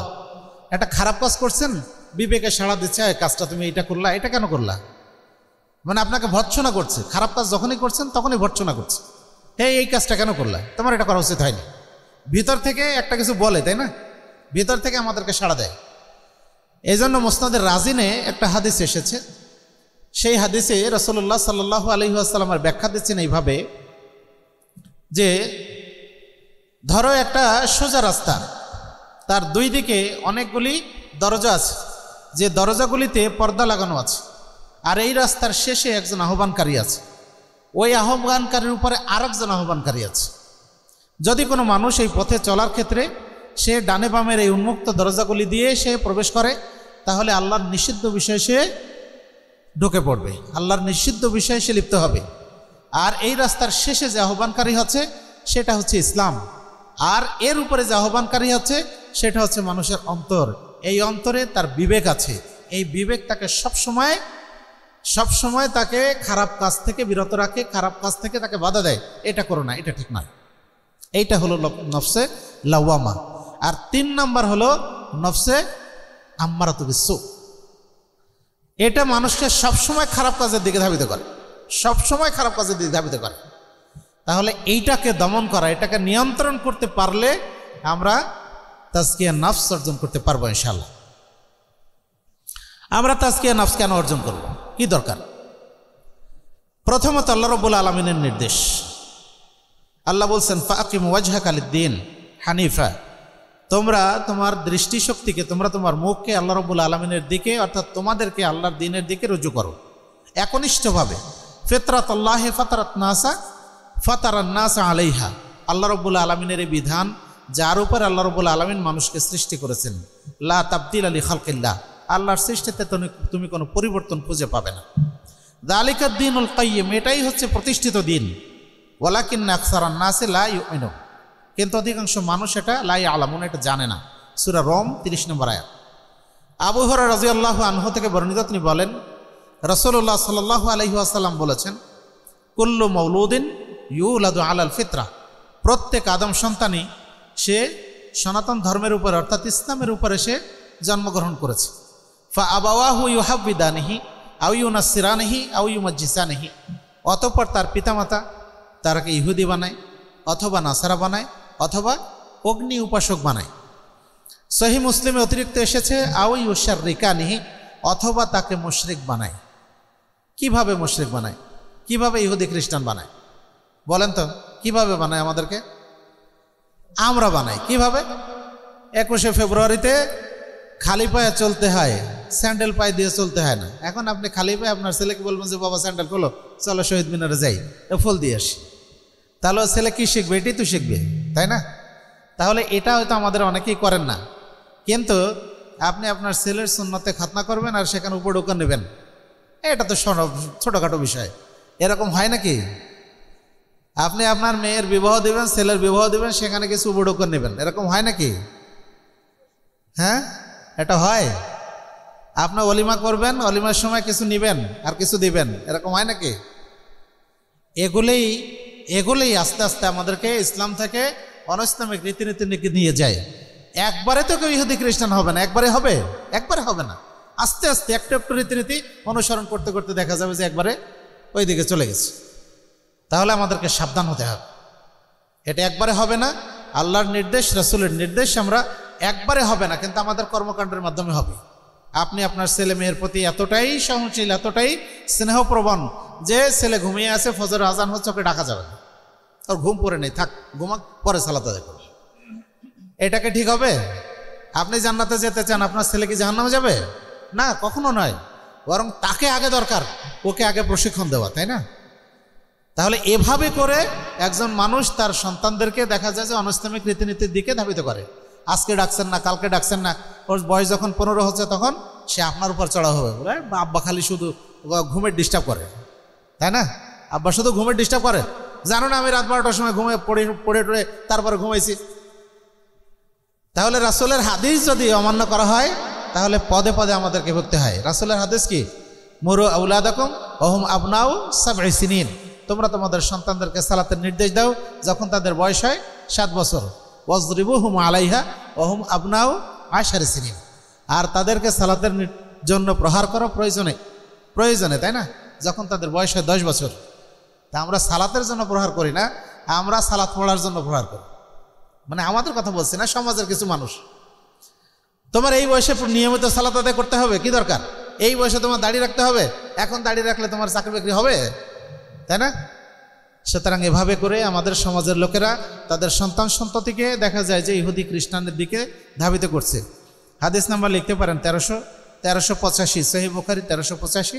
একটা খারাপ কাজ করছেন, বিবেকে সাড়া দিচ্ছে, কাজটা তুমি এটা করলা, এটা কেন করলা, মানে আপনাকে ভর্ৎসনা করছে। খারাপ কাজ যখনই করছেন তখনই ভর্ৎসনা করছে, এই কাজটা কেন করলা, তোমার এটা করা উচিত হয়নি। ভিতর থেকে একটা কিছু বলে, তাই না? ভিতর থেকে আমাদেরকে সাড়া দেয়। এই জন্য মুসনাদে রাজিনে একটা হাদিস এসেছে, সেই হাদিসে রাসূলুল্লাহ সাল্লাল্লাহু আলাইহি ওয়াসাল্লামের ব্যাখ্যা দিচ্ছেন এইভাবে যে ধরো একটা সোজা রাস্তা, তার দুই দিকে অনেকগুলি দরজা আছে, যে দরজাগুলিতে পর্দা লাগানো আছে, আর এই রাস্তার শেষে একজন আহ্বানকারী আছে, ওই আহ্বানকারীর উপরে আরেকজন আহ্বানকারী আছে। যদি কোনো মানুষ এই পথে চলার ক্ষেত্রে সে ডানে বামের এই উন্মুক্ত দরজাগুলি দিয়ে সে প্রবেশ করে, তাহলে আল্লাহর নিষিদ্ধ বিষয়ে সে ঢুকে পড়বে, আল্লাহর নিষিদ্ধ বিষয়ে সে লিপ্ত হবে। আর এই রাস্তার শেষে যে আহ্বানকারী হচ্ছে সেটা হচ্ছে ইসলাম, আর এর উপরে যে আহ্বানকারী হচ্ছে সেটা হচ্ছে মানুষের অন্তর। এই অন্তরে তার বিবেক আছে, এই বিবেক তাকে সবসময় তাকে খারাপ কাজ থেকে বিরত রাখে, খারাপ কাজ থেকে তাকে বাধা দেয়, এটা করো না, এটা ঠিক নয়। এইটা হলো নফসে লাওয়ামা। আর 3 নাম্বার হলো নফসে আম্মারাতু বিসসু। এটা মানুষকে সবসময় খারাপ কাজের দিকে ধাবিত করে, সবসময় খারাপ কাজের দিকে ধাবিত করে। তাহলে এইটাকে দমন করা, এটাকে নিয়ন্ত্রণ করতে পারলে আমরা তাজকিয়া নফস অর্জন করতে পারবো ইনশাআল্লাহ। আমরা তাজকিয়া নফস কেন অর্জন করব, কি দরকার? প্রথমত আল্লাহ রাব্বুল আলামিনের নির্দেশ। আল্লাহ বলছেন ফাকিম ওয়াজহাকা লিদ্দিন হানিফা, তোমরা তোমার দৃষ্টিশক্তিকে, তোমরা তোমার মুখকে আল্লাহ রাব্বুল আলামিনের দিকে, অর্থাৎ তোমাদেরকে আল্লাহর দ্বীনের দিকে রুজু করো একনিষ্ঠভাবে। ফিতরাতাল্লাহি ফাতারান নাসা আলাইহা, আল্লাহ রাব্বুল আলামিনের এই বিধান যার উপর আল্লাহ রাব্বুল আলামিন মানুষকে সৃষ্টি করেছেন। লা তাবদিলা লিখালকিল্লাহ, আল্লাহর সৃষ্টিতে তুমি কোনো পরিবর্তন খুঁজে পাবে না। যালিকা দ্বীনুল কাইয়্যিম, এটাই হচ্ছে প্রতিষ্ঠিত দিন। ওয়ালাকিন্না আকসারান নাসি লা ইউমিনুন, কিন্তু অধিকাংশ মানুষ এটা লা ইয়ালামুন, এটা জানে না। সূরা রম 30 নম্বর আয়াত। আবু হুরায়রা রাদিয়াল্লাহু আনহু থেকে বর্ণিত, তিনি বলেন রাসূলুল্লাহ সাল্লাল্লাহু আলাইহি ওয়াসাল্লাম বলেছেন কুল্লু মাউলুদিন ইউলাদু আলাল ফিতরা, প্রত্যেক আদম সন্তানই সে সনাতন ধর্মের উপরে অর্থাৎ ইসলামের উপরে সে জন্মগ্রহণ করেছে। ফা আবাওয়াহু ইউহাব্বিদানিহি আও ইউনাসসিরানিহি আও ইউমাজ্জিসানিহি, অতঃপর তার পিতামাতা তারাকে ইহুদি বানায়, অথবা নাসারা বানায়, অথবা অগ্নি উপাসক বানায়। সহিহ মুসলিমে অতিরিক্ত এসেছে আও ইউশাররিকানিহি, অথবা তাকে মুশরিক বানায়। কিভাবে মুশরিক বানায়, কিভাবে ইহুদি খ্রিস্টান বানায়? বলেন তো কিভাবে বানায়? আমাদেরকে আমরা বানাই কিভাবে? 21শে ফেব্রুয়ারিতে খালি পায়ে চলতে হয়, স্যান্ডেল পায়ে দিয়ে চলতে হয় না। এখন আপনি খালি পায়ে আপনার ছেলেকে বলবেন যে বাবা স্যান্ডেল খোলো, চলো শহীদ মিনারে যাই, ফুল দিয়ে আসি, তাহলে ছেলে কি শিখবে? এটাই তো শিখবে, তাই না? তাহলে এটা হয়তো আমাদের অনেকেই করেন না, কিন্তু আপনি আপনার ছেলের সুন্নতে খাতনা করবেন আর সেখানে উপঢৌকন নেবেন, এটা তো ছোটোখাটো বিষয়। এরকম হয় নাকি? আপনি আপনার মেয়ের বিবাহ দেবেন, ছেলের বিবাহ দেবেন, সেখানে কিছু উপঢৌকন নেবেন, এরকম হয় নাকি? হ্যাঁ, এটা হয়। আপনি অলিমা করবেন, অলিমার সময় কিছু নেবেন আর কিছু দিবেন, এরকম হয় নাকি? এগুলোই আস্তে আস্তে আমাদেরকে ইসলাম থেকে অনইসলামিক রীতিনীতি নিয়ে যায়। একবারে তো কেউ ইহুদি খ্রিস্টান হবে না, একবারে হবে না। আস্তে আস্তে একটু একটু রীতিনীতি অনুসরণ করতে করতে দেখা যাবে যে একবারে ওই দিকে চলে গেছে। তাহলে আমাদেরকে সাবধান হতে হবে, এটা একবারে হবে না। আল্লাহর নির্দেশ, রাসূলের নির্দেশ আমরা একবারে হবে না, কিন্তু আমাদের কর্মকাণ্ডের মাধ্যমে হবে। আপনি আপনার ছেলে মেয়ের প্রতি এতটাই সহনশীল, এতটাই স্নেহপ্রবণ যে ছেলে ঘুমিয়ে আছে, ফজর আজান হচ্ছে, ওকে ডাকা যাবে না, ওর ঘুম পড়ে নেই, থাক ঘুমাক, পরে সালাত আদায় করবে। এটাকে ঠিক হবে? আপনি জান্নাতে যেতে চান, আপনার ছেলে কি জাহান্নামে যাবে? না, কখনো নয়। বরং তাকে আগে দরকার, ওকে আগে প্রশিক্ষণ দেওয়া, তাই না? তাহলে এভাবে করে একজন মানুষ তার সন্তানদেরকে দেখা যায় যে অনইসলামিক রীতিনীতির দিকে ধাবিত করে। আজকে ডাকছেন না, কালকে ডাকছেন না, ওর বয়স যখন 15 হচ্ছে তখন সে আপনার উপর চড়া হবে, বলে আব্বা খালি শুধু ঘুমের ডিস্টার্ব করে, তাই না? আব্বা শুধু ঘুমের ডিস্টার্ব করে, জানো না আমি রাত 12টার সময় ঘুমিয়ে পড়ে তারপরে ঘুমাইছি। তাহলে রাসূলের হাদিস যদি অমান্য করা হয় তাহলে পদে পদে আমাদেরকে ভুগতে হয়। রাসূলের হাদিস কি? মুরু আউলাদাকুম ওহুম আবনাউ সাবঈ সিনিন, তোমরা তোমাদের সন্তানদেরকে সালাতের নির্দেশ দাও যখন তাদের বয়স হয় 7 বছর। ওয়াজরিবুহুম আলাইহা ওহুম আবনাউ 10 সিনিন, আর তাদেরকে সালাতের জন্য প্রহার করো প্রয়োজনে, তাই না? যখন তাদের বয়স হয় 10 বছর। তা আমরা সালাতের জন্য প্রহার করি না, আমরা সালাত পড়ার জন্য প্রহার করি। মানে আমাদের কথা বলছি না, সমাজের কিছু মানুষ। তোমার এই বয়সে নিয়মিত সালাত আদায় করতে হবে, কি দরকার? এই বয়সে তোমার দাড়ি রাখতে হবে, এখন দাড়ি রাখলে তোমার চাকরি বাকরি হবে, তাই না? সুতরাং এভাবে করে আমাদের সমাজের লোকেরা তাদের সন্তান সন্ততিকে দেখা যায় যে ইহুদি খ্রিস্টানদের দিকে ধাবিত করছে। হাদিস নাম্বার লিখতে পারেন 1385, সহিহ বুখারী 1385,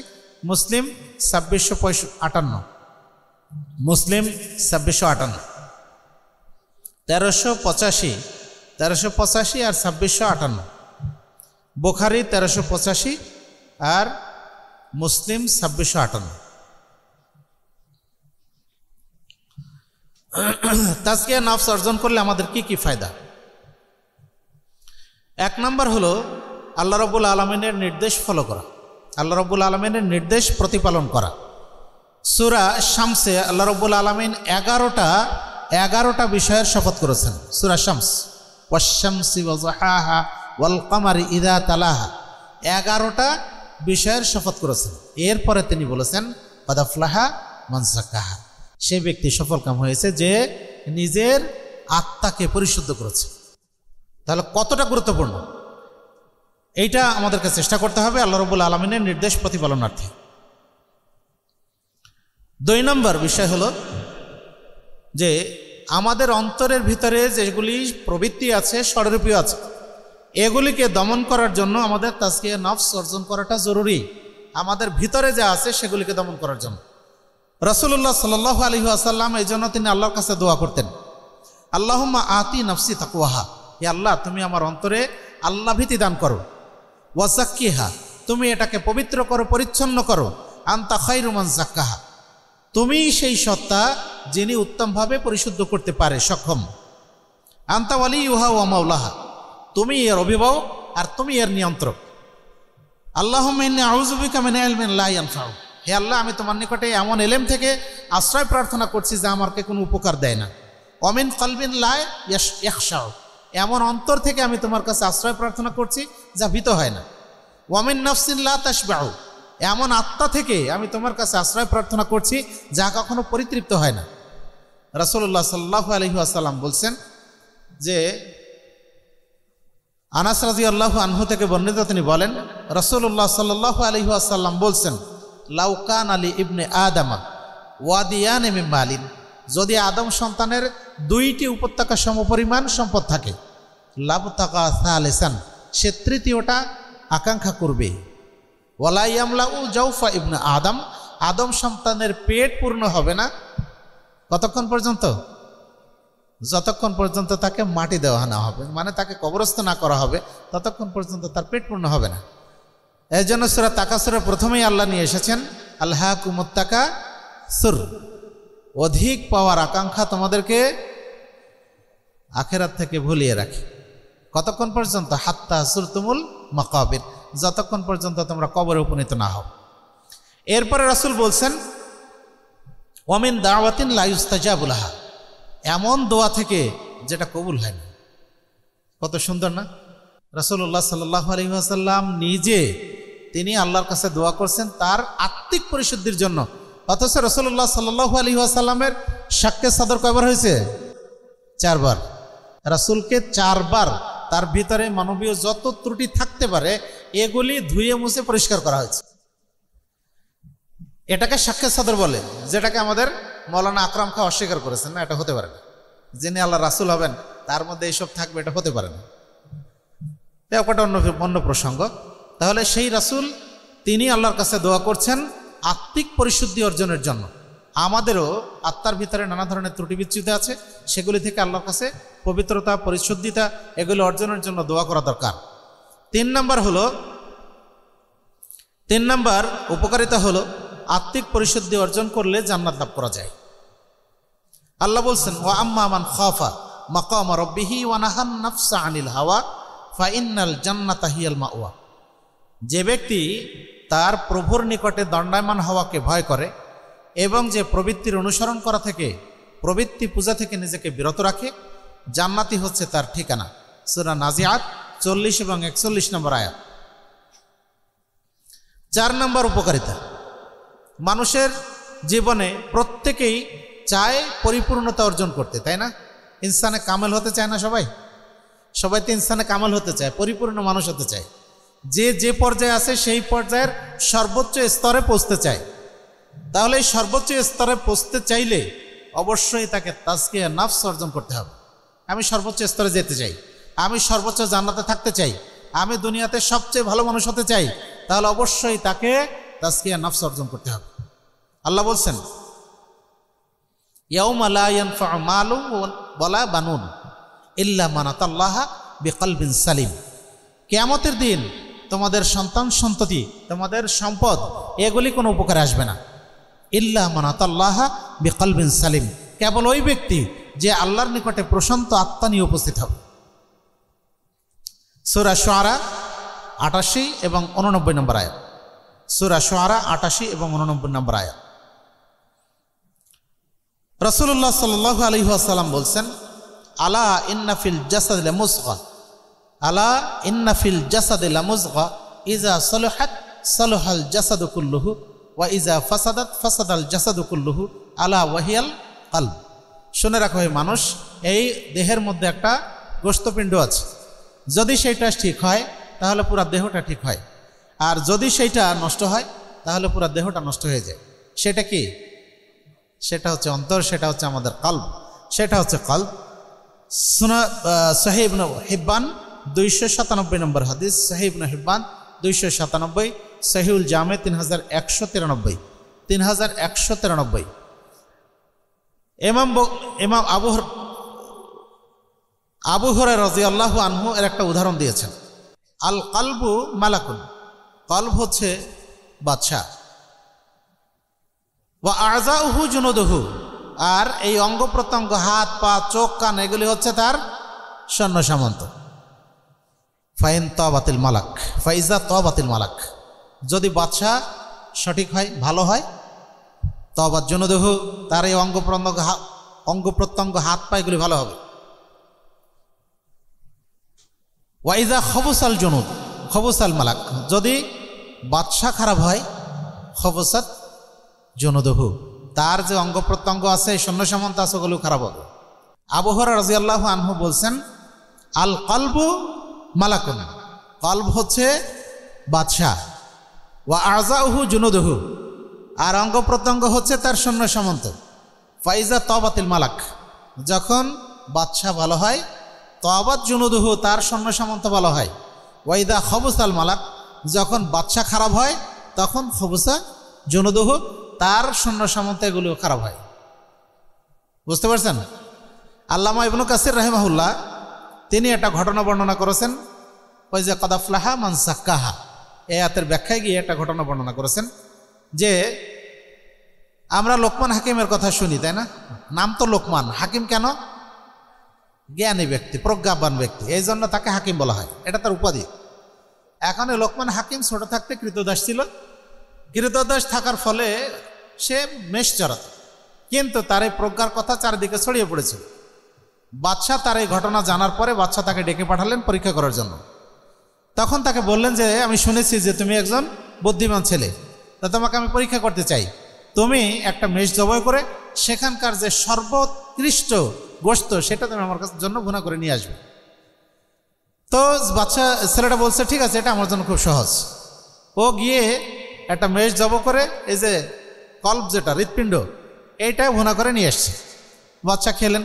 মুসলিম 2658, মুসলিম 2658, 1385 আর 2658, বুখারী 1385 আর মুসলিম 2658। তাজকিয়া নফস অর্জন করলে আমাদের কি কি ফায়দা? এক নম্বর হলো আল্লাহ রাব্বুল আলামিনের নির্দেশ ফলো করা, আল্লাহ রাব্বুল আলামিনের নির্দেশ প্রতিপালন করা। সূরা শামসে আল্লাহ রাব্বুল আলামিন 11টা বিষয়ের শপথ করেছেন। সূরা শামস, ওয়াশ-শামসি ওয়া যুহাহা ওয়াল কমারি ইযা তালাহা, 11টা বিষয়ের শপথ করেছেন। এরপরে তিনি বলেছেন ক্বাদ আফলাহা মান যাক্কাহা, সে ব্যক্তি সফলকাম হয়েছে যে নিজের আত্মাকে পরিশুদ্ধ করেছে। তাহলে কতটা গুরুত্বপূর্ণ এইটা আমাদেরকে চেষ্টা করতে হবে আল্লাহ রাব্বুল আলামিনের নির্দেশ প্রতিপালনার্থে। 2 নম্বর বিষয় হলো যে আমাদের অন্তরের ভিতরে যেগুলি প্রবৃত্তি আছে, স্বরূপীয় আছে, এগুলিকে দমন করার জন্য আমাদের তাজকিয়া নফস অর্জন করাটা জরুরি। আমাদের ভিতরে যা আছে সেগুলিকে দমন করার জন্য রাসূলুল্লাহ সাল্লাল্লাহু আলাইহি ওয়াসাল্লাম এই জন্য তিনি আল্লাহর কাছে দোয়া করতেন, আল্লাহুম্মা আতি নফসি তাকওয়াহা, হে আল্লাহ তুমি আমার অন্তরে আল্লাহ ভীতি দান করো, ওয়া যাক্কিহা, তুমি এটাকে পবিত্র করো, পরিচ্ছন্ন করো, আনতা খায়রু মান যাক্কাহা, তুমি সেই সত্তা যিনি উত্তমভাবে পরিশুদ্ধ করতে পারে সক্ষম, আনতা ওয়ালিয়ুহা ওয়া মাওলাহা, তুমি এর অভিভাবক আর তুমি এর নিয়ন্ত্রক। আল্লাহুম্মা ইন্নী আউযু বিকা মিন ইলমিন লা ইয়ানফাউ, হে আল্লাহ আমি তোমার নিকটে এমন এলেম থেকে আশ্রয় প্রার্থনা করছি যা আমাকে কোনো উপকার দেয় না, অমিন কলবিন লা ইয়াখশাউ, এমন অন্তর থেকে আমি তোমার কাছে আশ্রয় প্রার্থনা করছি যা ভীত হয় না, ওয়ামিন নাফসিন লা তাশবাউ, এমন আত্মা থেকে আমি তোমার কাছে আশ্রয় প্রার্থনা করছি যা কখনো পরিতৃপ্ত হয় না। রাসূলুল্লাহ সাল্লাল্লাহু আলাইহি ওয়াসাল্লাম বলছেন যে আনাস রাদিয়াল্লাহু আনহু থেকে বর্ণিত, তিনি বলেন রাসূলুল্লাহ সাল্লাল্লাহু আলাইহি ওয়াসাল্লাম বলছেন লাউ কান আলী ইবনে আদামা ওয়াদিয়ান মিন মালিন, যদি আদম সন্তানের 2টি উপত্যকা সমপরিমাণ সম্পদ থাকে, লাবতাকা সালিসান, সে তৃতীয়টা আকাঙ্ক্ষা করবে, ওয়ালা ইয়ামলাউ জাওফা ইবনে আদম, আদম সন্তানের পেট পূর্ণ হবে না কতক্ষণ পর্যন্ত? যতক্ষণ পর্যন্ত তাকে মাটি দেওয়া না হবে, মানে তাকে কবরস্থ না করা হবে, ততক্ষণ পর্যন্ত তার পেট পূর্ণ হবে না। এই জন্য সূরা তাকাসুরের প্রথমেই আল্লাহ নিয়ে এসেছেন আলহাকুমুত তাকাসুর, অধিক পাওয়ার আকাঙ্ক্ষা তোমাদেরকে আখিরাত থেকে ভুলিয়ে রাখে। কতক্ষণ পর্যন্ত? হাত্তা সুরতুমুল মাকাবির, যতক্ষণ পর্যন্ত তোমরা কবরে উপনীত না হও। এরপরে রাসূল বলছেন ওয়ামিন দাওয়াতিন লা ইউস্তাজাবু লাহা, এমন দোয়া থেকে যেটা কবুল হয় না। কত সুন্দর না? রাসূলুল্লাহ সাল্লাল্লাহু আলাইহি ওয়াসাল্লাম নিজে তিনি আল্লাহর কাছে দোয়া করছেন তার আত্মিক পরিশুদ্ধির জন্য, অথচ রাসূলুল্লাহ সাল্লাল্লাহু আলাইহি ওয়াসাল্লামের শাক্কে সাদর কয়বার হয়েছে? 4 বার। রাসূলকে 4 বার তার ভিতরে মানবীয় যত ত্রুটি থাকতে পারে এগুলি ধুয়ে মুছে পরিষ্কার করা হয়েছে। এটাকে শাক্কে সাদর বলে, যেটাকে আমাদের মৌলানা আকরাম খাঁ অস্বীকার করেছেন। না, এটা হতে পারে না। যিনি আল্লাহ রাসূল হবেন তার মধ্যে এইসব থাকবে, এটা হতে পারে না। এটা অন্য প্রসঙ্গ। তাহলে সেই রাসূল তিনি আল্লাহর কাছে দোয়া করছেন আত্মিক পরিশুদ্ধি অর্জনের জন্য। আমাদেরও আত্মার ভিতরে নানা ধরনের ত্রুটি বিচ্যুতি আছে, সেগুলি থেকে আল্লাহর কাছে পবিত্রতা, পরিশুদ্ধিতা এগুলো অর্জনের জন্য দোয়া করা দরকার। 3 নম্বর উপকারিতা হলো আত্মিক পরিশুদ্ধি অর্জন করলে জান্নাত লাভ করা যায়। আল্লাহ বলছেন ওয়া আম্মা মান খাফা মাকাম রাব্বিহি ওয়া নাহান নাফসা আনিল হাওয়া ফাইন্নাল জান্নাতা হিয়াল মাওয়া, যে ব্যক্তি তার প্রভুর নিকটে দণ্ডায়মান হওয়াকে ভয় করে এবং যে প্রবৃত্তির অনুসরণ করা থেকে, প্রবৃত্তি পূজা থেকে নিজেকে বিরত রাখে, জান্নাতি হচ্ছে তার ঠিকানা। সূরা নাজিআত 40 এবং 41 নম্বর আয়াত। 4 নম্বর উপকারিতা, মানুষের জীবনে প্রত্যেকেই চায় পরিপূর্ণতা অর্জন করতে, তাই না? ইনসানে কামেল হতে চায় না সবাই? সবাই তো ইনসানে কামেল হতে চায়, পরিপূর্ণ মানুষ হতে চায়। যে পর্যায়ে আছে সেই পর্যায়ের সর্বোচ্চ স্তরে পৌঁছতে চায়। তাহলে এই সর্বোচ্চ স্তরে পৌঁছতে চাইলে অবশ্যই তাকে তাজকিয়া নফস অর্জন করতে হবে। আমি সর্বোচ্চ স্তরে যেতে চাই, আমি সর্বোচ্চ জান্নাতে থাকতে চাই, আমি দুনিয়াতে সবচেয়ে ভালো মানুষ হতে চাই, তাহলে অবশ্যই তাকে তাজকিয়া নফস অর্জন করতে হবে। আল্লাহ বলছেন, ইয়াউমা লা ইয়ানফাউ মালুন ওয়ালা বানুন ইল্লা মান আতাল্লাহা বিকলবিন সালিম। কিয়ামতের দিন তোমাদের সন্তান সন্ততি, তোমাদের সম্পদ, এগুলি কোনো উপকারে আসবে না। ইল্লা মান আতাল্লাহা বিকলবিন সালিম, কেবল ওই ব্যক্তি যে আল্লাহর নিকটে প্রশান্ত আত্মা নিয়ে উপস্থিত হবে। সূরা শুআরা ৮৮ এবং ৮৯ নম্বর আয়াত। সূরা শুআরা ৮৮ এবং ৮৯ নম্বর আয়াত। রাসূলুল্লাহ সাল্লাল্লাহু আলাইহি ওয়াসাল্লাম বলছেন, আলা ইন্না ফিল জাসাদি লামুযগা, আলা ইন্না ফিল জাসাদি লামুযগা ইযা সালাহাত সালাহাল জাসাদু কুল্লুহু ওয়া ইযা ফাসাদাত ফাসাদাল জাসাদু কুল্লুহু আলা ওয়াহিয়াল কলব। শুনে রাখো হে মানুষ, এই দেহের মধ্যে একটা গোশতপিণ্ড আছে, যদি সেইটা ঠিক হয় তাহলে পুরো দেহটা ঠিক হয়, আর যদি সেইটা নষ্ট হয় তাহলে পুরো দেহটা নষ্ট হয়ে যায়। সেটা কি? সেটা হচ্ছে অন্তর, সেটা হচ্ছে আমাদের কলব, সেটা হচ্ছে কলব। সহিহ ইবনে হিব্বান 297 নম্বর হাদিস, সহিহ ইবনে হিব্বান 297, সহিহুল জামে 3193, 3193। ইমাম আবু হুরায়রা রাদিয়াল্লাহু আনহু এর একটা উদাহরণ দিয়েছেন। আল কলবু মালাকুন, কলব হচ্ছে বাদশা, ওয়া আযাউহু জুনুদুহু, আর এই অঙ্গ প্রত্যঙ্গ, হাত পা চোখ কান, এগুলি হচ্ছে তার সৈন্য সামন্ত। ফাইন তাবাতিল মালাক ফাইজা তাবাতিল মালাক, যদি বাদশা সঠিক হয়, ভালো হয়, তাবাত জুনুদুহু, তার এই অঙ্গ প্রত্যঙ্গ হাত পা এগুলি ভালো হবে। ওয়াইজা খবুসাল জুনুদ খবুসাল মালাক, যদি বাদশা খারাপ হয়, খবুসাত জুনুদুহু, তার যে অঙ্গ প্রত্যঙ্গ আছে, সৈন্য সামন্ত আছে, ওগুলো খারাপ হবে। আবু হুরায়রা রাদিয়াল্লাহু আনহু বলছেন, আল কলবু মালাকুন, কলব হচ্ছে বাদশা, ওয়া আযাউহু জুনুদুহু, আর অঙ্গ প্রত্যঙ্গ হচ্ছে তার সৈন্য সামন্ত। ফাইজা তাবাতিল মালাক, যখন বাদশা ভালো হয়, তাবাত জুনুদুহু, তার সৈন্য সামন্ত ভালো হয়। ওয়াইদা খবুসাল মালাক, যখন বাদশা খারাপ হয়, তখন খবুসা জুনুদুহু, তার সৈন্য সামন্ত এগুলো খারাপ হয়। বুঝতে পারছেন? আল্লামা ইবনু কাসির রাহিমাহুল্লাহ তিনি একটা ঘটনা বর্ণনা করেছেন, ওই যে কদ আফলাহা মান যাক্কাহা, এই আয়াতের ব্যাখ্যায় গিয়ে একটা ঘটনা বর্ণনা করেছেন যে আমরা লোকমান হাকিমের কথা শুনি, তাই না? নাম তো লোকমান, হাকিম কেন? জ্ঞানী ব্যক্তি, প্রজ্ঞাবান ব্যক্তি, এই জন্য তাকে হাকিম বলা হয়, এটা তার উপাধি। এখন লোকমান হাকিম ছোট থাকতে কৃতদাস ছিল, কৃতদাস থাকার ফলে সে মেষ চড়াত, কিন্তু তার এই প্রজ্ঞার কথা চারিদিকে ছড়িয়ে পড়েছিল। বাদশাহ তার এই ঘটনা জানার পরে বাদশাহ তাকে ডেকে পাঠালেন পরীক্ষা করার জন্য। তখন তাকে বললেন যে আমি শুনেছি যে তুমি একজন বুদ্ধিমান ছেলে, তা তোমাকে আমি পরীক্ষা করতে চাই, তুমি একটা মেষ জবাই করে সেখানকার যে সর্বোৎকৃষ্ট গোশত সেটা তুমি আমার কাছে জন্য ভুনা করে নিয়ে আসবে। তো বাচ্চা ছেলেটা বলছে ঠিক আছে, এটা আমার জন্য খুব সহজ। ও গিয়ে একটা মেষ জবাই করে এই যে কল্প, যেটা হৃৎপিণ্ড, এইটাই ভুনা করে নিয়ে আসছে। বাচ্চা খেলেন,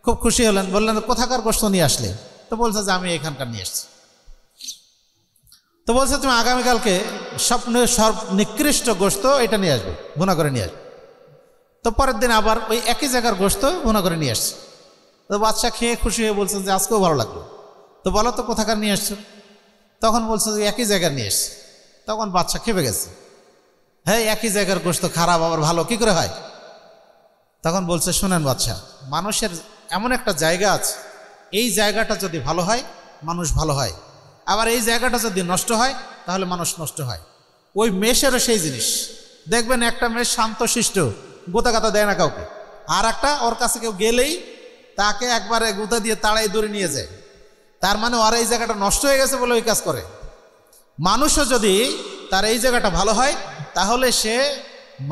খুব খুশি হলেন, বললেন কোথাকার গোশত নিয়ে আসলে? তো বলছে যে আমি এখানকার নিয়ে আসছি। তো বলছে তুমি আগামীকালকে নিকৃষ্ট গোশত এটা নিয়ে আসবে, ভুনা করে নিয়ে আসবে। তো পরের দিন আবার ওই একই জায়গার গোশত ভুনা করে নিয়ে আসছে। তো বাচ্চা খেয়ে খুশি হয়ে বলছেন যে আজকেও ভালো লাগলো। তো বলো তো কোথাকার নিয়ে আসছো? তখন বলছে যে একই জায়গার নিয়ে এসছে। তখন বাচ্চা খেপে গেছে, হ্যাঁ একই জায়গার গোশত খারাপ আবার ভালো কি করে হয়? তখন বলছে শোনেন বাচ্চা, মানুষের এমন একটা জায়গা আছে, এই জায়গাটা যদি ভালো হয় মানুষ ভালো হয়, আবার এই জায়গাটা যদি নষ্ট হয় তাহলে মানুষ নষ্ট হয়। ওই মেষেরও সেই জিনিস, দেখবেন একটা মেষ শান্তশিষ্ট, গোতা গাতা দেয় না কাউকে, আর একটা ওর কাছে কেউ গেলেই তাকে একবারে গুতা দিয়ে তাড়াই দূরে নিয়ে যায়। তার মানে ওর এই জায়গাটা নষ্ট হয়ে গেছে বলে ওই কাজ করে। মানুষও যদি তার এই জায়গাটা ভালো হয় তাহলে সে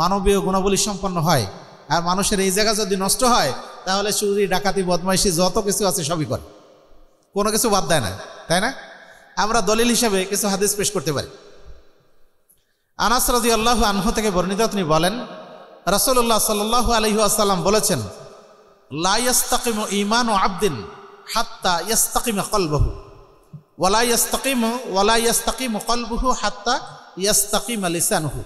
মানবীয় গুণাবলী সম্পন্ন হয়, আর মানুষের এই জায়গা যদি নষ্ট হয় তাহলে চুরি ডাকাতি বদমাইশি যত কিছু আছে সবই করে, কোনো কিছু বাদ দেয় না, তাই না? আমরা দলিল হিসাবে কিছু হাদিস পেশ করতে পারি। আনাস রাদিয়াল্লাহু আনহু থেকে বর্ণিত, তিনি বলেন রাসূলুল্লাহ সাল্লাল্লাহু আলাইহি ওয়াসাল্লাম বলেছেন, লা ইয়াস্তাকিমু ঈমানু আবদিন হাত্তা ইয়াস্তাকিমা কলবুহু ওয়ালা ইয়াস্তাকিমু কলবুহু হাত্তা ইয়াস্তাকিমা লিসানুহু।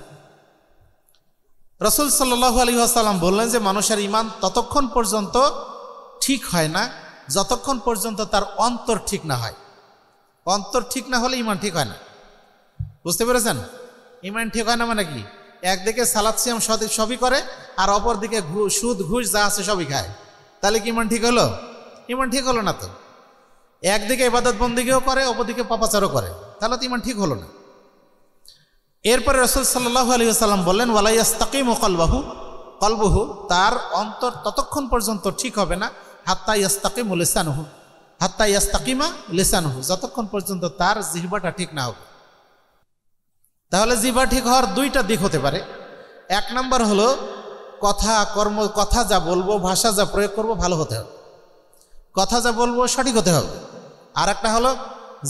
রাসূল সাল্লাল্লাহু আলাইহি ওয়াসাল্লাম বললেন যে মানুষের ঈমান ততক্ষণ পর্যন্ত ঠিক হয় না যতক্ষণ পর্যন্ত তার অন্তর ঠিক না হয়। অন্তর ঠিক না হলে ঈমান ঠিক হয় না। বুঝতে পেরেছেন? ঈমান ঠিক হয় না মানে কি? একদিকে সালাত সিয়াম সবই করে আর অপরদিকে সুদ ঘুষ যা আছে সবই খায়, তাহলে কি ঈমান ঠিক হলো? ঈমান ঠিক হলো না তো। একদিকে ইবাদত বন্দেগীও করে, অপরদিকে পাপাচারও করে, তাহলে তো ঈমান ঠিক হলো না। এরপরে রাসূল সাল্লাল্লাহু আলাইহি ওয়াসাল্লাম বললেন, ওয়ালা ইয়াস্তাকিমু কলবুহু, তার অন্তর ততক্ষণ পর্যন্ত ঠিক হবে না হাত্তা ইয়াস্তাকিমু লিসানুহু, যতক্ষণ পর্যন্ত তার জিহ্বাটা ঠিক না হবে। তাহলে জিহ্বা ঠিক হওয়ার দুইটা দিক হতে পারে। এক নম্বর হলো কথা যা বলবো, ভাষা যা প্রয়োগ করবো ভালো হতে হবে, কথা যা বলবো সঠিক হতে হবে। আর একটা হলো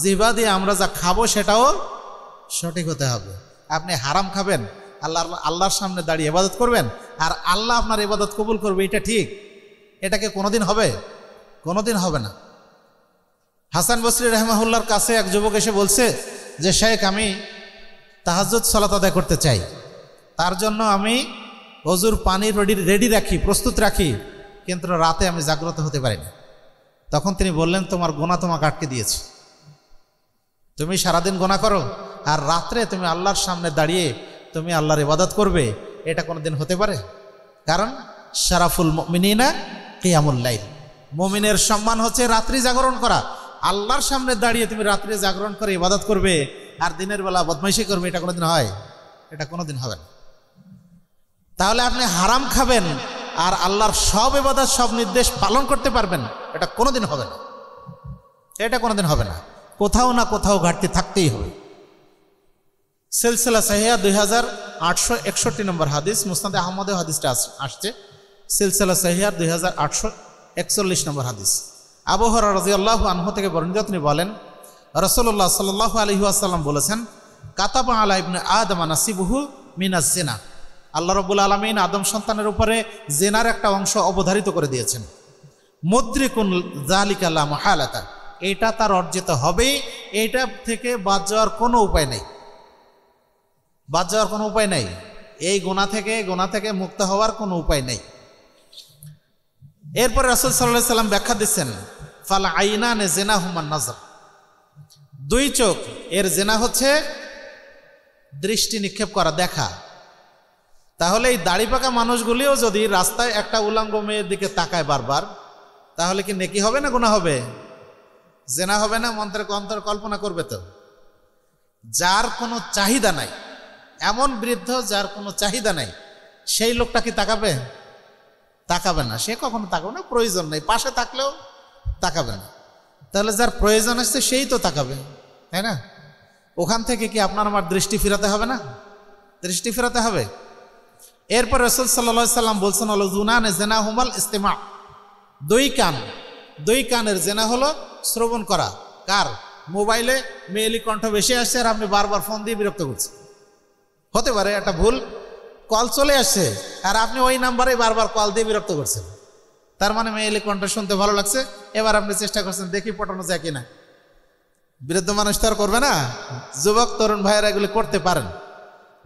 জিহ্বা দিয়ে আমরা যা খাবো সেটাও সঠিক হতে হবে। আপনি হারাম খাবেন, আল্লাহর সামনে দাঁড়িয়ে ইবাদত করবেন, আর আল্লাহ আপনার ইবাদত কবুল করবে, এটা ঠিক? এটাকে কোনোদিন হবে? কোনোদিন হবে না। হাসান বসরি রাহিমাহুল্লাহর কাছে এক যুবক এসে বলছে যে, শেখ, আমি তাহাজ্জুদ সালাত আদায় করতে চাই, তার জন্য আমি ওযুর পানি রেডি রাখি, প্রস্তুত রাখি, কিন্তু রাতে আমি জাগ্রত হতে পারি না। তখন তিনি বললেন, তোমার গুনাহ তোমাকে আটকে দিয়েছে। তুমি সারাদিন গুনাহ করো আর রাত্রে তুমি আল্লাহর সামনে দাঁড়িয়ে তুমি আল্লাহর ইবাদত করবে, এটা কোনোদিন হতে পারে? কারণ শারাফুল মুমিনিনা কিয়ামুল লাইল, মুমিনের সম্মান হচ্ছে রাত্রি জাগরণ করা। আল্লাহর সামনে দাঁড়িয়ে তুমি রাত্রে জাগরণ করে ইবাদত করবে আর দিনের বেলা বদমাইশি করবে, এটা কোনোদিন হয়? এটা কোনোদিন হবে না। তাহলে আপনি হারাম খাবেন আর আল্লাহর সব ইবাদত, সব নির্দেশ পালন করতে পারবেন, এটা কোনোদিন হবে না। এটা কোনোদিন হবে না। কোথাও না কোথাও ঘাটতি থাকতেই হবে। সিলসিলা সাহিহা 2861 নম্বর হাদিস, মুসনাদে আহমদে হাদিসটা আসছে, সিলসিলা সাহিহা 2841 নম্বর হাদিস। আবু হুরায়রা রাদিয়াল্লাহু আনহু থেকে বর্ণিত, তিনি বলেন, রাসূলুল্লাহ সাল্লাল্লাহু আলাইহি ওয়াসাল্লাম বলেছেন, কাতাবা আলা ইবনে আদম নাসিবুহু মিনাজ জিনা, আল্লাহ রাব্বুল আলামিন আদম সন্তানের উপরে জিনার একটা অংশ অবধারিত করে দিয়েছেন। মুদ্রিকুন যালিকা লা মুহালাতা, এটা তার অর্জিত হবেই, এইটা থেকে বাদ যাওয়ার কোনো উপায় নেই, বাদ যাওয়ার কোনো উপায় নেই। এই গুনাহ থেকে মুক্ত হওয়ার কোনো উপায় নেই। এরপর রাসূল সাল্লাল্লাহু আলাইহি সাল্লাম ব্যাখ্যা দিচ্ছেন, ফাল আইনানে জিনাহুমান নাজর, দুই চোখ এর জিনা হচ্ছে দৃষ্টি নিক্ষেপ করা, দেখা। তাহলে এই দাড়ি পাকা মানুষগুলিও যদি রাস্তায় একটা উলঙ্গ মেয়ের দিকে তাকায় বারবার, তাহলে কি নেকি হবে না গুনাহ হবে? জিনা হবে না? অন্তর কল্পনা করবে তো। যার কোনো চাহিদা নাই, এমন বৃদ্ধ যার কোনো চাহিদা নাই, সেই লোকটা কি তাকাবে? তাকাবে না, সে কখনো তাকাবে না, প্রয়োজন নেই, পাশে থাকলেও তাকাবে না। তাহলে যার প্রয়োজন আসছে সেই তো তাকাবে, তাই না? ওখান থেকে কি আপনার আমার দৃষ্টি ফেরাতে হবে না? দৃষ্টি ফেরাতে হবে। এরপর রাসূল সাল্লাল্লাহু আলাইহি সাল্লাম বলছেন, আল-যুনানে জিনাহুমাল ইস্তিমা, দুই কানের জিনা হলো শ্রবণ করা। কার? মোবাইলে মেয়েলি কণ্ঠ বেশি আসছে আর আপনি বারবার ফোন দিয়ে বিরক্ত করছেন। হতে পারে একটা ভুল, কল চলে আসছে আর আপনি ওই নাম্বারে বারবার কল দিয়ে বিরক্ত করছেন, তার মানে মেয়েলি কণ্ঠ শুনতে ভালো লাগছে, এবার আপনি চেষ্টা করছেন দেখি পটানো যায় কিনা। বৃদ্ধ মানুষ তো আর করবে না, যুবক তরুণ ভাইয়েরা এগুলি করতে পারেন,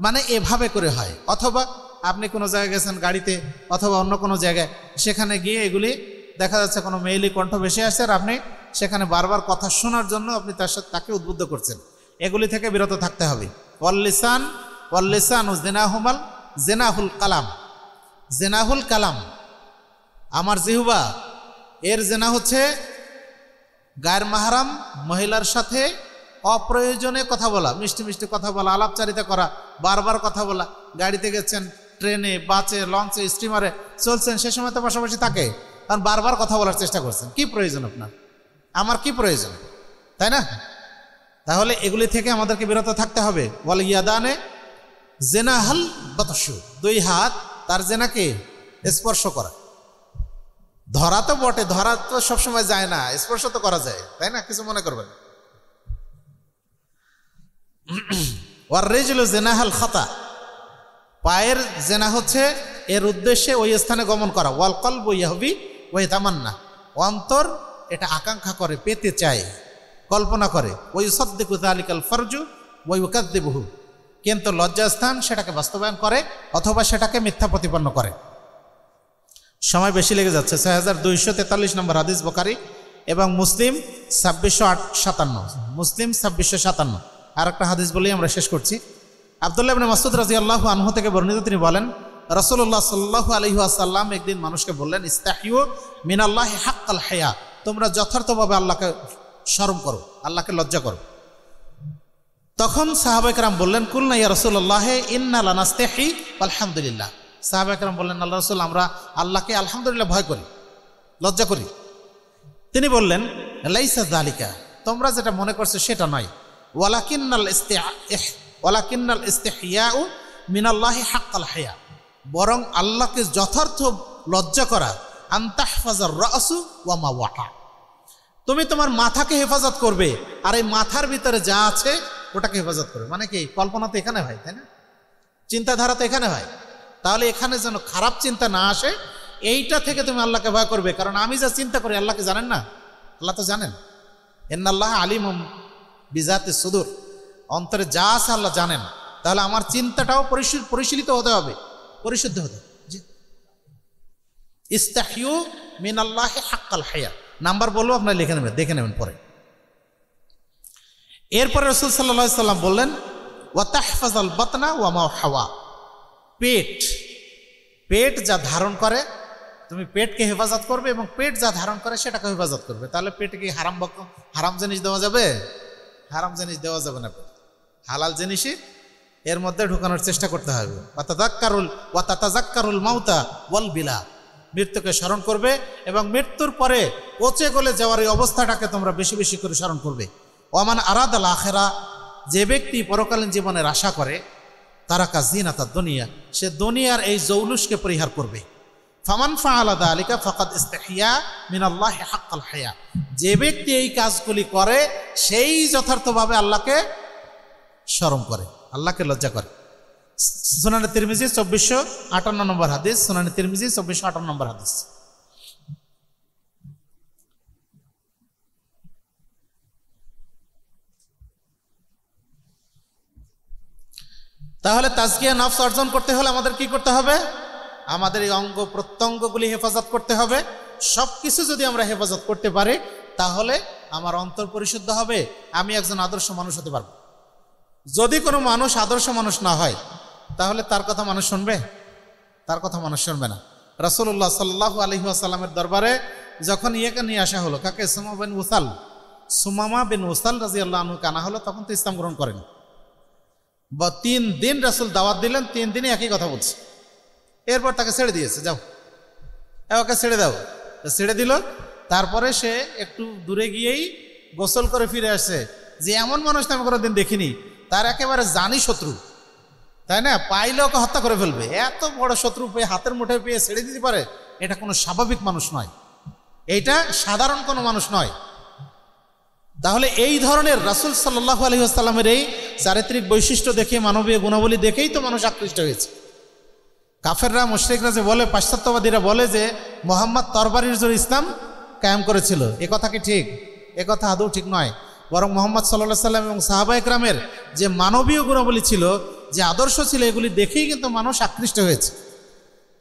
মানে এভাবে করে হয়। অথবা আপনি কোনো জায়গায় গেছেন গাড়িতে অথবা অন্য কোনো জায়গায়, সেখানে গিয়ে এগুলি দেখা যাচ্ছে কোনো মেয়েলি কণ্ঠ বেশি আসছে আর আপনি সেখানে বারবার কথা শোনার জন্য আপনি তাকে উদ্বুদ্ধ করছেন। এগুলি থেকে বিরত থাকতে হবে। ওয়াল্লিসান জিনাহুমাল জিনাহুল কালাম, আমার জিহ্বা এর জিনা হচ্ছে গায়ের মাহরাম মহিলার সাথে অপ্রয়োজনে কথা বলা, মিষ্টি মিষ্টি কথা বলা, আলাপচারিতা করা, বারবার কথা বলা। গাড়িতে গেছেন, ট্রেনে, বাসে, লঞ্চে, স্টিমারে চলছেন, সে সময় তো পাশাপাশি থাকে, কারণ বারবার কথা বলার চেষ্টা করছেন। কি প্রয়োজন আপনার, আমার কি প্রয়োজন, তাই না? তাহলে এগুলি থেকে আমাদেরকে বিরত থাকতে হবে। ওয়াল ইয়াদানে জিনাহাল বাতশু, দুই হাত তার জেনাকে স্পর্শ করা। ধরা তো বটে, ধরা তো সবসময় যায় না, স্পর্শ তো করা যায়, তাই না? কিছু মনে করবেন। ওয়ার রিজলু জিনাহাল খাতা, পায়ের জেনা হচ্ছে এর উদ্দেশ্যে ওই স্থানে গমন করা। ওয়াল কলবু ইয়াহবি ওয়া ইয়াতামান্না, অন্তর এটা আকাঙ্ক্ষা করে, পেতে চায়, কল্পনা করে। ওয়া ইউসাদ্দিকু যালিকাল ফারজু ওয়া ইউকাযযিবুহু, কিন্তু লজ্জাস্থান সেটাকে বাস্তবায়ন করে অথবা সেটাকে মিথ্যা প্রতিপন্ন করে। সময় বেশি লেগে যাচ্ছে। 6243 নম্বর হাদিস বুখারী এবং মুসলিম 2657, মুসলিম 2657। আর একটা হাদিস বলেই আমরা শেষ করছি। আব্দুল্লাহ ইবনে মাসউদ রাদিয়াল্লাহু আনহু থেকে বর্ণিত, তিনি বলেন রাসূলুল্লাহ সাল্লাল্লাহু আলাইহি ওয়াসাল্লাম একদিন মানুষকে বললেন, ইস্তাহিয়ু মিনাল্লাহি হাক্কাল হায়া, তোমরা যথার্থভাবে আল্লাহকে শরম করো, আল্লাহকে লজ্জা করো। তখন সাহাবায়ে কেরাম বললেন, কুলনা ইয়া রাসূলুল্লাহ ইন্না লানাস্তাহি আলহামদুলিল্লাহ। সাহাবায়ে কেরাম বললেন, আল্লাহ রাসূল, আমরা আল্লাহকে আলহামদুলিল্লাহ ভয় করি, লজ্জা করি। তিনি বললেন, লাইসা যালিকা, তোমরা যেটা মনে করছো সেটা নয়, ওয়ালাকিন্নাল ইস্তিহইয়াউ মিনাল্লাহি হাক্কাল হায়া, বরং আল্লাহকে যথার্থ লজ্জা করা, আন তাহফাজার রাসু ওয়া মা ওয়াকা, তুমি তোমার মাথাকে হেফাজত করবে আর এই মাথার ভিতরে যা আছে ওটাকে হেফাজত করবে। মানে কি, কল্পনা তো এখানে হয়, তাই না? চিন্তাধারা তো এখানে হয়। তাহলে এখানে যেন খারাপ চিন্তা না আসে, এইটা থেকে তুমি আল্লাহকে ভয় করবে। কারণ আমি যা চিন্তা করি আল্লাহকে জানেন না? আল্লাহ তো জানেন। ইন্নাল্লাহ আলিমুম বিজাতিস সুদূর, অন্তরে যা আছে আল্লাহ জানেন। তাহলে আমার চিন্তাটাও পরিশীলিত হতে হবে, পরিশুদ্ধ হতে হবে। জি, ইস্তাহিয়ু মিনাল্লাহি হাক্কাল হায়া। নাম্বার বলবো, আপনারা লিখে নেবেন, দেখে নেবেন পরে। এরপরে রাসূল সাল্লাল্লাহু আলাইহি সাল্লাম বললেন, ওয়া তাহফাজাল বাতনা ওয়া মা হাওয়া, পেট যা ধারণ করে, তুমি পেটকে হেফাজত করবে এবং পেট যা ধারণ করে সেটাকে হেফাজত করবে। তাহলে পেটে কি হারাম জিনিস দেওয়া যাবে? হারাম জিনিস দেওয়া যাবে না। হালাল জিনিসই এর মধ্যে ঢুকানোর চেষ্টা করতে হবে। ওয়া তাতাযাক্কারুল মাউতা ওয়াল বিলা, মৃত্যুকে স্মরণ করবে এবং মৃত্যুর পরে পচে গলে যাওয়ার এই অবস্থাটাকে তোমরা বেশি বেশি করে স্মরণ করবে। ওয়ামান আরাদাল আখিরা, যে ব্যক্তি পরকালীন জীবনের আশা করে, তারাকা জিনাতাদ দুনিয়া, সে দুনিয়ার এই জৌলুসকে পরিহার করবে। ফামান ফাআলা যালিকা ফাকাদ ইস্তাহিয়া মিনাল্লাহি হাক্কাল হায়া, যে ব্যক্তি এই কাজগুলি করে সেই যথার্থভাবে আল্লাহকে শরম করে, আল্লাহকে লজ্জা করে। সুনানে তিরমিজি 2458 নম্বর হাদিস, সুনানে তিরমিজি 2458 নম্বর হাদিস। তাহলে তাজকিয়া নফস অর্জন করতে হলে আমাদের কি করতে হবে? আমাদের এই অঙ্গ প্রত্যঙ্গগুলি হেফাজত করতে হবে। সব কিছু যদি আমরা হেফাজত করতে পারি তাহলে আমার অন্তর পরিশুদ্ধ হবে, আমি একজন আদর্শ মানুষ হতে পারবো। যদি কোনো মানুষ আদর্শ মানুষ না হয় তাহলে তার কথা মানুষ শুনবে? তার কথা মানুষ শুনবে না। রাসূলুল্লাহ সাল্লাল্লাহু আলাইহি ওয়াসাল্লামের দরবারে যখন ইয়েকে নিয়ে আসা হলো, কাকে? সুমামা বিন উসাল রাদিয়াল্লাহু আনহু আনা হলো, তখন তো ইসলাম গ্রহণ করেন। 3 দিন রাসূল দাওয়াত দিলেন, 3 দিনই একই কথা বলছে। এরপর তাকে ছেড়ে দিয়েছে, যাও ওকে ছেড়ে দাও, ছেড়ে দিল। তারপরে সে একটু দূরে গিয়েই গোসল করে ফিরে আসছে। যে এমন মানুষ আমি কোনোদিন দেখিনি, তার একেবারে জানি শত্রু, তাই না? পাইলে ওকে হত্যা করে ফেলবে। এত বড় শত্রু পেয়ে, হাতের মুঠে পেয়ে ছেড়ে দিতে পারে, এটা কোনো স্বাভাবিক মানুষ নয়, এইটা সাধারণ কোনো মানুষ নয়। তাহলে এই ধরনের রাসূল সাল্লাল্লাহু আলাইহি ওয়াসাল্লামের এই চারিত্রিক বৈশিষ্ট্য দেখে, মানবীয় গুণাবলী দেখেই তো মানুষ আকৃষ্ট হয়েছে। কাফেররা, মুশরিকরা যে বলে, পাশ্চাত্যবাদীরা বলে যে মুহাম্মদ তরবারির জোরে ইসলাম কায়েম করেছিল, এ কথা কি ঠিক? এ কথা আদৌ ঠিক নয়। বরং মুহাম্মদ সাল্লাল্লাহু আলাইহি ওয়াসাল্লাম এবং সাহাবায়ে কেরামের যে মানবীয় গুণাবলী ছিল, যে আদর্শ ছিল, এগুলি দেখেই কিন্তু মানুষ আকৃষ্ট হয়েছে।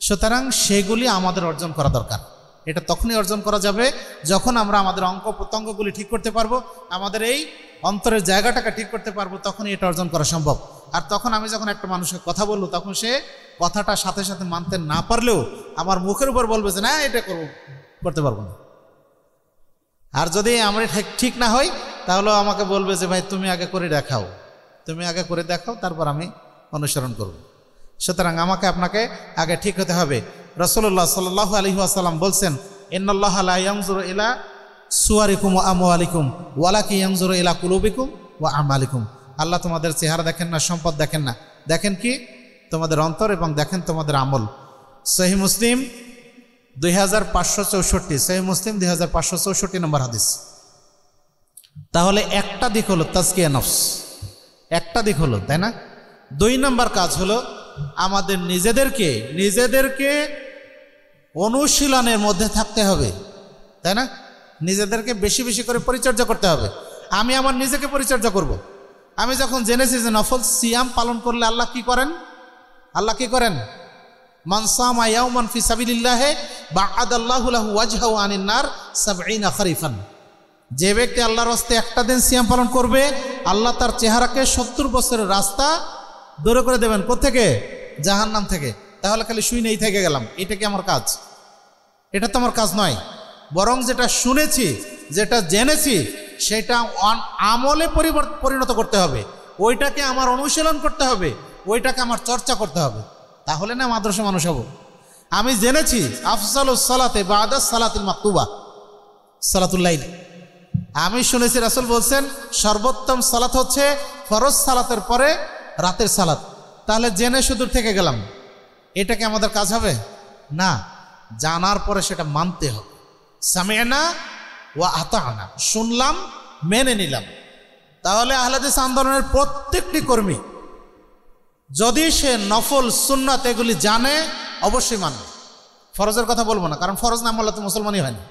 সুতরাং সেগুলি আমাদের অর্জন করা দরকার। এটা তখনই অর্জন করা যাবে যখন আমরা আমাদের অঙ্গ প্রত্যঙ্গগুলি ঠিক করতে পারবো, আমাদের এই অন্তরের জায়গাটাকে ঠিক করতে পারবো, তখনই এটা অর্জন করা সম্ভব। আর তখন আমি যখন একটা মানুষের কথা বলবো, তখন সে কথাটা সাথে সাথে মানতে না পারলেও আমার মুখের উপর বলবে যে না, এটা করতে পারবো না। আর যদি আমরা ঠিক না হই তাহলে আমাকে বলবে যে ভাই তুমি আগে করে দেখাও, তুমি আগে করে দেখাও, তারপর আমি অনুসরণ করব। সুতরাং আমাকে আপনাকে আগে ঠিক হতে হবে। রাসূলুল্লাহ সাল্লাল্লাহু আলাইহি ওয়াসাল্লাম বলছেন, ইন্নাল্লাহা লা ইয়ানজুরু ইলা সুওয়ারিকুম ওয়া আমওয়ালিকুম ওয়ালাকিন ইয়ানজুরু ইলা কুলুবিকুম ওয়া আমালিকুম। আল্লাহ তোমাদের চেহারা দেখেন না, সম্পদ দেখেন না, দেখেন কি? তোমাদের অন্তর, এবং দেখেন তোমাদের আমল। সহিহ মুসলিম 2564, সহিহ মুসলিম 2564 নম্বর হাদিস। তাহলে একটা দিক হলো তাজকিয়া নফস, একটা দিক হলো, তাই না? 2 নম্বর কাজ হলো আমাদের নিজেদেরকে অনুশীলনের মধ্যে থাকতে হবে, তাই না? নিজেদেরকে বেশি বেশি করে পরিচর্যা করতে হবে। আমি আমার নিজেকে পরিচর্যা করব। আমি যখন জেনেছি যে নফল সিয়াম পালন করলে আল্লাহ কি করেন? মান সামা ইয়াওমান ফি সাবিলিল্লাহি বা'আদাল্লাহু লাহু ওয়াজহাহু আনিন নার ৭০ খরিফান। যে ব্যক্তি আল্লাহর রাস্তে একটা দিন সিয়াম পালন করবে, আল্লাহ তার চেহারাকে ৭০ বছরের রাস্তা দূর করে দেবেন। কোত্থেকে? জাহান্নাম থেকে। তাহলে খালি শুনেই থেকে গেলাম, এটা কি আমার কাজ? এটা তো আমার কাজ নয়। বরং যেটা শুনেছি, যেটা জেনেছি, সেটা আমলে পরিণত করতে হবে। ওইটাকে আমার অনুশীলন করতে হবে, ওইটাকে আমার চর্চা করতে হবে। তাহলে না আদর্শ মানুষ হব। আমি জেনেছি আফজালুস সালাতে বা'দা সালাতিল মাকতুবা সালাতুল লাইল। আমি শুনেছি রাসূল বলছেন সর্বোত্তম সালাত হচ্ছে ফরজ সালাতের পরে রাতের সালাত। তাহলে জেনে শুধু থেকে গেলাম, এটা কি আমাদের কাজ হবে? না, জানার পরে সেটা মানতে হবে। সামি'না ওয়া আতা'না, শুনলাম, মেনে নিলাম। তাহলে আহলে হাদিস আন্দোলনের প্রত্যেকটি কর্মী যদি সে নফল সুন্নাত এগুলি জানে, অবশ্যই মানবে। ফরজের কথা বলবো না, কারণ ফরজ না মানলে তো মুসলমানই হয় না।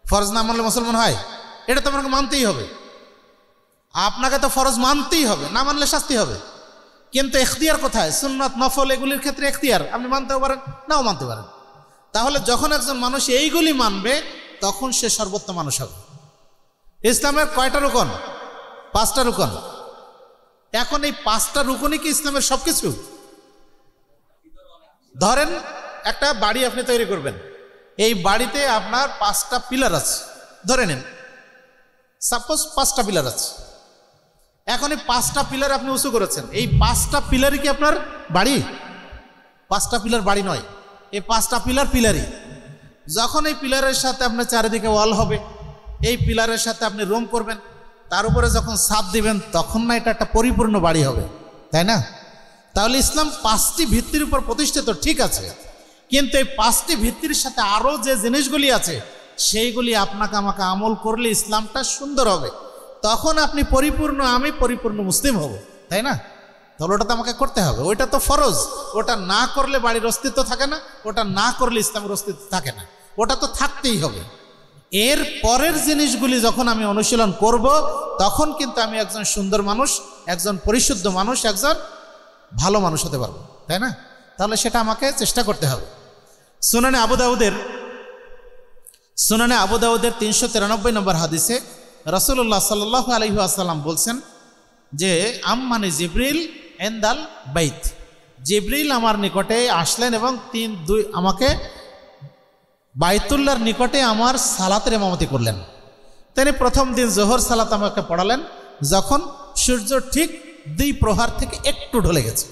ফরজ না মানলে মুসলমান হয়? এটা তো আপনাকে মানতেই হবে। আপনাকে তো ফরজ মানতেই হবে, না মানলে শাস্তি হবে। কিন্তু এখতিয়ার কোথায়? সুন্নাত নফল এগুলির ক্ষেত্রে এখতিয়ার, আপনি মানতেও পারেন, নাও মানতে পারেন। তাহলে যখন একজন মানুষ এইগুলি মানবে, তখন সে সর্বোত্তম মানুষ হবে। ইসলামের কয়টা রুকন? 5টা রুকন। এখন এই 5টা রুকনই কি ইসলামের সব কিছু? ধরেন একটা বাড়ি আপনি তৈরি করবেন, এই বাড়িতে আপনার 5টা পিলার আছে, ধরে নেন সাপোজ 5টা পিলার আছে। এখন এই 5টা পিলার আপনি উঁচু করেছেন, এই 5টা পিলারই কি আপনার বাড়ি? 5টা পিলার বাড়ি নয়, এই 5টা পিলারই। যখন এই পিলারের সাথে আপনার চারিদিকে ওয়াল হবে, এই পিলারের সাথে আপনি রুম করবেন, তার উপরে যখন ছাদ দিবেন, তখন না এটা একটা পরিপূর্ণ বাড়ি হবে, তাই না? তাহলে ইসলাম 5টি ভিত্তির উপর প্রতিষ্ঠিত, ঠিক আছে, কিন্তু এই 5টি ভিত্তির সাথে আরও যে জিনিসগুলি আছে, সেইগুলি আপনাকে আমাকে আমল করলে ইসলামটা সুন্দর হবে। তখন আপনি পরিপূর্ণ, আমি পরিপূর্ণ মুসলিম হব, তাই না? তাহলে ওটা তো আমাকে করতে হবে, ওইটা তো ফরজ। ওটা না করলে বাড়ির অস্তিত্ব থাকে না, ওটা না করলে ইসলামের অস্তিত্ব থাকে না, ওটা তো থাকতেই হবে। এর পরের জিনিসগুলি যখন আমি অনুশীলন করব, তখন কিন্তু আমি একজন সুন্দর মানুষ, একজন পরিশুদ্ধ মানুষ, একজন ভালো মানুষ হতে পারবো, তাই না? তাহলে সেটা আমাকে চেষ্টা করতে হবে। সুনানে আবু দাউদের 393 নম্বর হাদিসে রাসূলুল্লাহ সাল্লাল্লাহু আলাইহি ওয়াসাল্লাম বলছেন যে আম্মানি জিবরিল ইনদাল বাইত, জিবরিল আমার নিকটে আসলেন এবং আমাকে বাইতুল্লাহর নিকটে আমার সালাতের ইমামতি করলেন। তিনি প্রথম দিন জোহর সালাত আমাকে পড়ালেন যখন সূর্য ঠিক 2 প্রহার থেকে একটু ঢলে গেছে,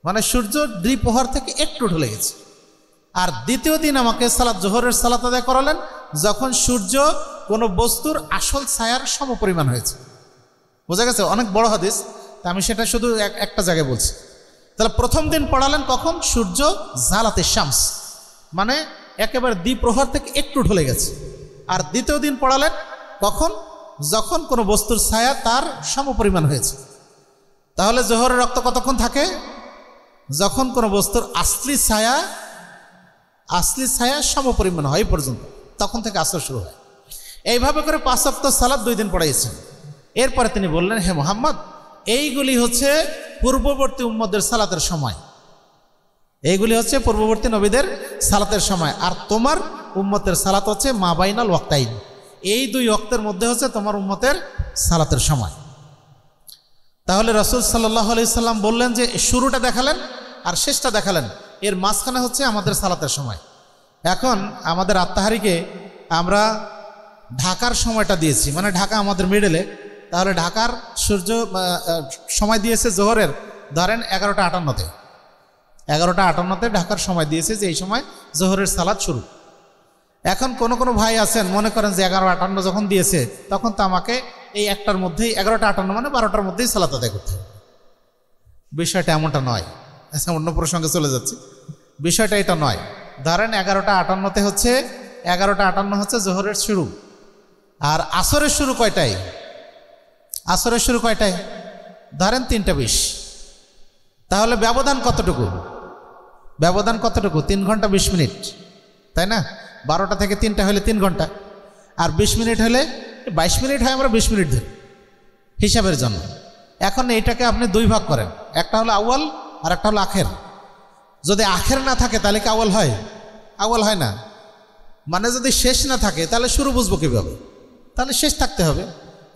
মানে সূর্য 2 প্রহার থেকে একটু ঢলে গেছে। আর দ্বিতীয় দিন আমাকে জোহরের সালাত আদায় করালেন যখন সূর্য কোনো বস্তুর আসল ছায়ার সমপরিমাণ হয়েছে। বোঝা গেছে? অনেক বড় হাদিস, তা আমি সেটা শুধু একটা জায়গায় বলছি। তাহলে প্রথম দিন পড়ালেন কখন? সূর্য জালাতে শামস, মানে একেবারে 2 প্রহার থেকে একটু ঢলে গেছে। আর দ্বিতীয় দিন পড়ালেন কখন? যখন কোনো বস্তুর ছায়া তার সমপরিমাণ হয়েছে। তাহলে জোহরের রক্ত কতক্ষণ থাকে? যখন কোনো বস্তুর আসলি ছায়া সমপরিমাণ হয় পর্যন্ত, তখন থেকে আসর শুরু হয়। এইভাবে করে 5 ওয়াক্ত সালাত 2 দিন পড়াইছেন। এরপরে তিনি বললেন, হে মুহাম্মদ, এইগুলি হচ্ছে পূর্ববর্তী উম্মতদের সালাতের সময়, এইগুলি হচ্ছে পূর্ববর্তী নবীদের সালাতের সময়, আর তোমার উম্মতের সালাত হচ্ছে মা বাইনাল ওয়াক্তাইন, এই 2 ওয়াক্তের মধ্যে হচ্ছে তোমার উম্মতের সালাতের সময়। তাহলে রাসূল সাল্লাল্লাহু আলাইহি সাল্লাম বললেন যে শুরুটা দেখালেন আর শেষটা দেখালেন, এর মাঝখানে হচ্ছে আমাদের সালাতের সময়। এখন আমাদের আত্মাহারিকে আমরা ঢাকার সময়টা দিয়েছি, মানে ঢাকা আমাদের মিডলে, তাহলে ঢাকার সূর্য সময় দিয়েছে জোহরের ধরেন 11টা 58তে ঢাকার সময় দিয়েছে যে এই সময় জোহরের সালাত শুরু। এখন কোনো ভাই আছেন মনে করেন যে 11:58 যখন দিয়েছে তখন তো আমাকে এই একটার মধ্যেই 11:58 মানে 12টার মধ্যেই সালাত আদায় করতে হবে। বিষয়টা এমনটা নয়। আচ্ছা, অন্য প্রসঙ্গে চলে যাচ্ছি। বিষয়টা এটা নয়। ধরেন 11:58 হচ্ছে 11:58 হচ্ছে জোহরের শুরু, আর আসরের শুরু কয়টায়? আসরের শুরু কয়টায়? ধরেন 3টা 20, তাহলে ব্যবধান কতটুকু? ব্যবধান কতটুকু? 3 ঘন্টা 20 মিনিট, তাই না? 12টা থেকে 3টা হলে 3 ঘন্টা, আর 20 মিনিট হলে 22 মিনিট হয়, আমরা 20 মিনিট ধরি হিসাবের জন্য। এখন এইটাকে আপনি 2 ভাগ করেন, একটা হলো আউয়াল আর একটা হলো আখের। যদি আখের না থাকে তাহলে কি আউয়াল হয়? আউয়াল হয় না। মানে যদি শেষ না থাকে তাহলে শুরু বুঝবো কীভাবে? তাহলে শেষ থাকতে হবে।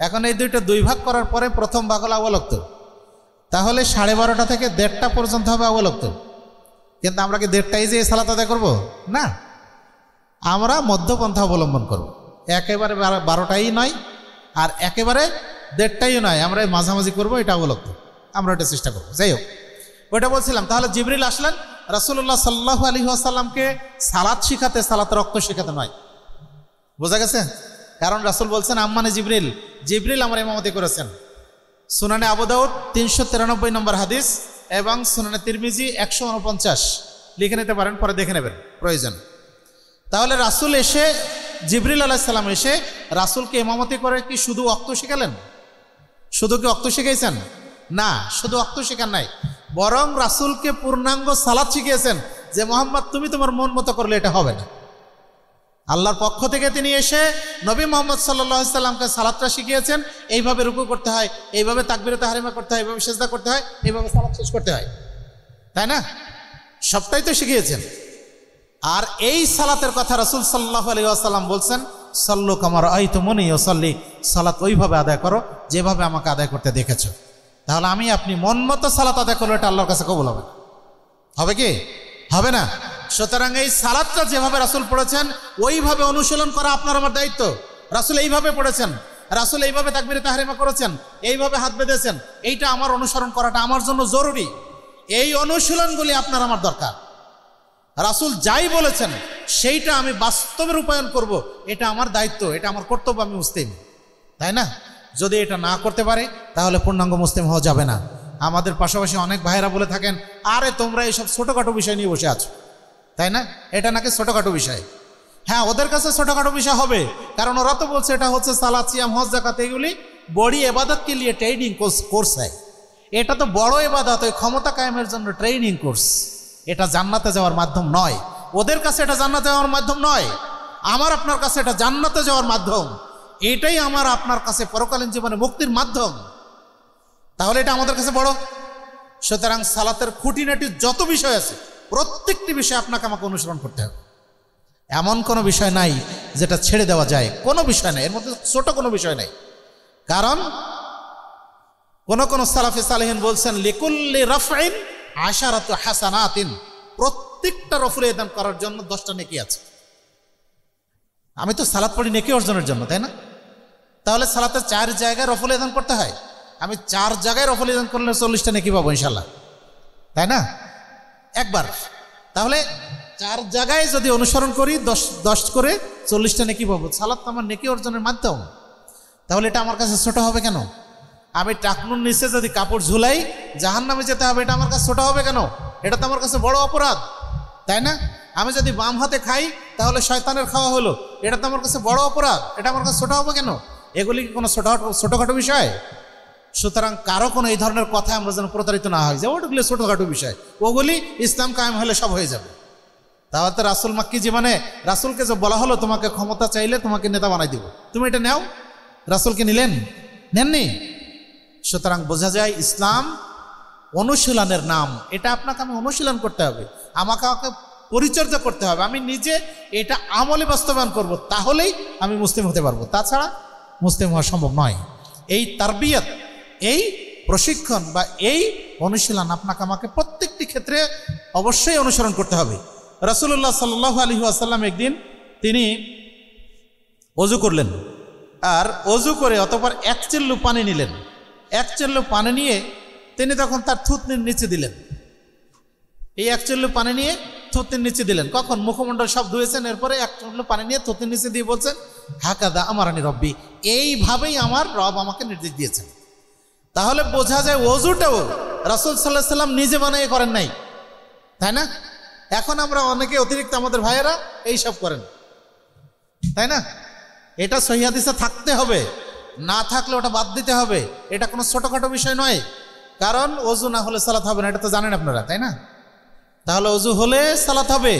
এখন এই দুইটা 2 ভাগ করার পরে প্রথম ভাগ হলো আউয়াল ওয়াক্ত, তাহলে 12:30 থেকে 1:30 পর্যন্ত হবে আউয়াল ওয়াক্ত। কিন্তু আমরা কি 1:30টায় যে সালাত আদায় করবো? না, আমরা মধ্যপন্থা অবলম্বন করব। একেবারে 12টাই নয় আর একেবারে 1:30টাই নয়, আমরা এই মাঝামাঝি করবো, এটা আউয়াল ওয়াক্ত, আমরা এটা চেষ্টা করবো। যাই হোক, ওইটা বলছিলাম। তাহলে জিবরিল আসলেন রাসূলুল্লাহ সাল্লাল্লাহু আলাইহি ওয়াসাল্লামকে সালাত শিখাতে, সালাতের রক্ত শিখাতে নয়। বোঝা গেছে? কারণ রাসূল বলছেন আম্মানে জিবরিল, জিবরিল আমার ইমামতি করেছেন। সুনানে আবু দাউদ 393 নম্বর হাদিস এবং সুনানে তিরমিজি 149, লিখে নিতে পারেন, পরে দেখে নেবেন প্রয়োজন। তাহলে রাসূল এসে, জিবরিল আলাইহিস সালাম এসে রাসূলকে ইমামতি করে কি শুধু ওয়াক্ত শিখালেন? শুধু কি ওয়াক্ত শিখাইছেন? না, শুধু ওয়াক্ত শেখান নাই, বরং রাসূলকে পূর্ণাঙ্গ সালাত শিখিয়েছেন যে মুহাম্মদ তুমি তোমার মন মতো করলে এটা হবে না। আল্লাহর পক্ষ থেকে তিনি এসে নবী মুহাম্মদ সাল্লাল্লাহু আলাইহি সাল্লামকে সালাতটা শিখিয়েছেন। এইভাবে রুকু করতে হয়, এইভাবে তাকবীরে তাহরিমা করতে হয়, এইভাবে সিজদা করতে হয়, এইভাবে সালাত শেষ করতে হয়, তাই না? সবটাই তো শিখিয়েছেন। আর এই সালাতের কথা রাসূল সাল্লাল্লাহু আলাইহি ওয়াসাল্লাম বলছেন, সাল্লু কামা রাআইতুমুনি উসাল্লি, সালাত ওইভাবে আদায় করো যেভাবে আমাকে আদায় করতে দেখেছো। তাহলে আমি আপনি মন মতো সালাত আদায় করলে এটা আল্লাহর কাছে কবুল হবে? হবে কি? হবে না। সুতরাং এই সালাতটা যেভাবে রাসূল পড়েছেন ওইভাবে অনুশীলন করা আপনার আমার দায়িত্ব। রাসূল এইভাবে পড়েছেন, রাসূল এইভাবে তাকবীরে তাহরিমা করেছেন, এইভাবে হাত বেঁধেছেন, এইটা আমার অনুসরণ করাটা আমার জন্য জরুরি। এই অনুশীলনগুলি আপনার আমার দরকার। রাসূল যাই বলেছেন সেইটা আমি বাস্তবে রূপায়ণ করব, এটা আমার দায়িত্ব, এটা আমার কর্তব্য, আমি মুসলিম, তাই না? যদি এটা না করতে পারে তাহলে পূর্ণাঙ্গ মুসলিম হওয়া যাবে না। আমাদের পাশাপাশি অনেক ভাইয়েরা বলে থাকেন, আরে তোমরা এইসব ছোটোখাটো বিষয় নিয়ে বসে আছো, তাই না? এটা নাকি ছোটোখাটো বিষয়। হ্যাঁ, ওদের কাছে ছোটোখাটো বিষয় হবে, কারণ ওরা তো বলছে এটা হচ্ছে সালাত, সিয়াম, হজ, যাকাত, এগুলি বড়ি ইবাদত কে লিয়ে ট্রেনিং কোর্স হয়। এটা তো বড় ইবাদত, ওই ক্ষমতা কায়েমের জন্য ট্রেনিং কোর্স। এটা জান্নাতে যাওয়ার মাধ্যম নয়। ওদের কাছে এটা জান্নাতে যাওয়ার মাধ্যম নয়, আমার আপনার কাছে এটা জান্নাতে যাওয়ার মাধ্যম। এটাই আমার আপনার কাছে পরকালীন জীবনে মুক্তির মাধ্যম। তাহলে এটা আমাদের কাছে বড়। সুতরাং সালাতের খুঁটিনাটি যত বিষয় আছে প্রত্যেকটি বিষয় আপনাকে আমাকে অনুসরণ করতে হবে। এমন কোনো বিষয় নাই যেটা ছেড়ে দেওয়া যায়, কোনো বিষয় নাই, এর মধ্যে ছোট কোনো বিষয় নাই। কারণ কোন সালাফে সালেহিন বলছেন, লিকুল্লি রাফইন আশারাতু হাসানাতিন, প্রত্যেকটা রফুল এদান করার জন্য 10টা নেকি আছে। আমি তো সালাত পড়ি নেকি অর্জনের জন্য, তাই না? তাহলে সালাতের 4 জায়গায় রফুল এদান করতে হয়। আমি 4 জায়গায় রফুল এদান করলে 40টা নেকি পাবো ইনশাল্লাহ, তাই না? একবার। তাহলে 4 জায়গায় যদি অনুসরণ করি 10 করে 40টা নেকি পাবো। সালাত তো আমার নেকি অর্জনের মাধ্যম। তাহলে এটা আমার কাছে ছোট হবে কেন? আমি টাকনুর নিচে যদি কাপড় ঝুলাই জাহান্নামে যেতে হবে, এটা আমার কাছে ছোট হবে কেন? এটা তো আমার কাছে বড় অপরাধ, তাই না? আমি যদি বাম হাতে খাই তাহলে শয়তানের খাওয়া হলো, এটা তো আমার কাছে বড় অপরাধ, এটা আমার কাছে ছোট হবে কেন? এগুলি কি কোনো ছোটোখাটো বিষয়? সুতরাং কারো কোনো এই ধরনের কথা আমরা যেন প্রতারিত না হয় যে ওগুলি ছোটোখাটো বিষয়, ওগুলি ইসলাম কায়েম হলে সব হয়ে যাবে। তাহলে তো রাসূল মাক্কি জীবনে রাসূলকে যে বলা হলো তোমাকে ক্ষমতা চাইলে তোমাকে নেতা বানাই দিব, তুমি এটা নাও, রাসূলকে নিলেন? নেননি। সুতরাং বোঝা যায় ইসলাম অনুশীলনের নাম। এটা আপনাকে আমি অনুশীলন করতে হবে, আমাকে পরিচর্যা করতে হবে, আমি নিজে এটা আমলে বাস্তবায়ন করব, তাহলেই আমি মুসলিম হতে পারবো, তাছাড়া মুসলিম হওয়া সম্ভব নয়। এই তারবিয়ত, এই প্রশিক্ষণ বা এই অনুশীলন আপনাকে আমাকে প্রত্যেকটি ক্ষেত্রে অবশ্যই অনুসরণ করতে হবে। রাসূলুল্লাহ সাল্লাল্লাহু আলাইহি ওয়াসাল্লাম একদিন তিনি ওযু করলেন, আর ওযু করে অতঃপর 1 চেল্লু পানি নিলেন। 1 চেল্লু পানি নিয়ে তিনি তখন তার থুতনির নিচে দিলেন। এই 1 চেল্লু পানি নিয়ে থুতনির নিচে দিলেন। কখন? মুখমণ্ডল সব ধুয়েছেন, এরপরে 1 চেল্লু পানি নিয়ে থুতনির নিচে দিয়ে বলছেন, হাকাদা আমারানি রব্বি, এইভাবেই আমার রব আমাকে নির্দেশ দিয়েছেন। তাহলে বোঝা যায় ওযুটাও রাসূল সাল্লাল্লাহু আলাইহি ওয়াসাল্লাম নিজে বানিয়ে করেন নাই, তাই না? এখন আমরা অনেকে অতিরিক্ত আমাদের ভাইয়েরা এইসব করেন, তাই না? এটা সহিহ হাদিসে থাকতে হবে, না থাকলে ওটা বাদ দিতে হবে। এটা কোনো ছোটোখাটো বিষয় নয়। কারণ অজু না হলে সালাত হবে না, এটা তো জানেন আপনারা, তাই না? তাহলে অজু হলে সালাত হবে।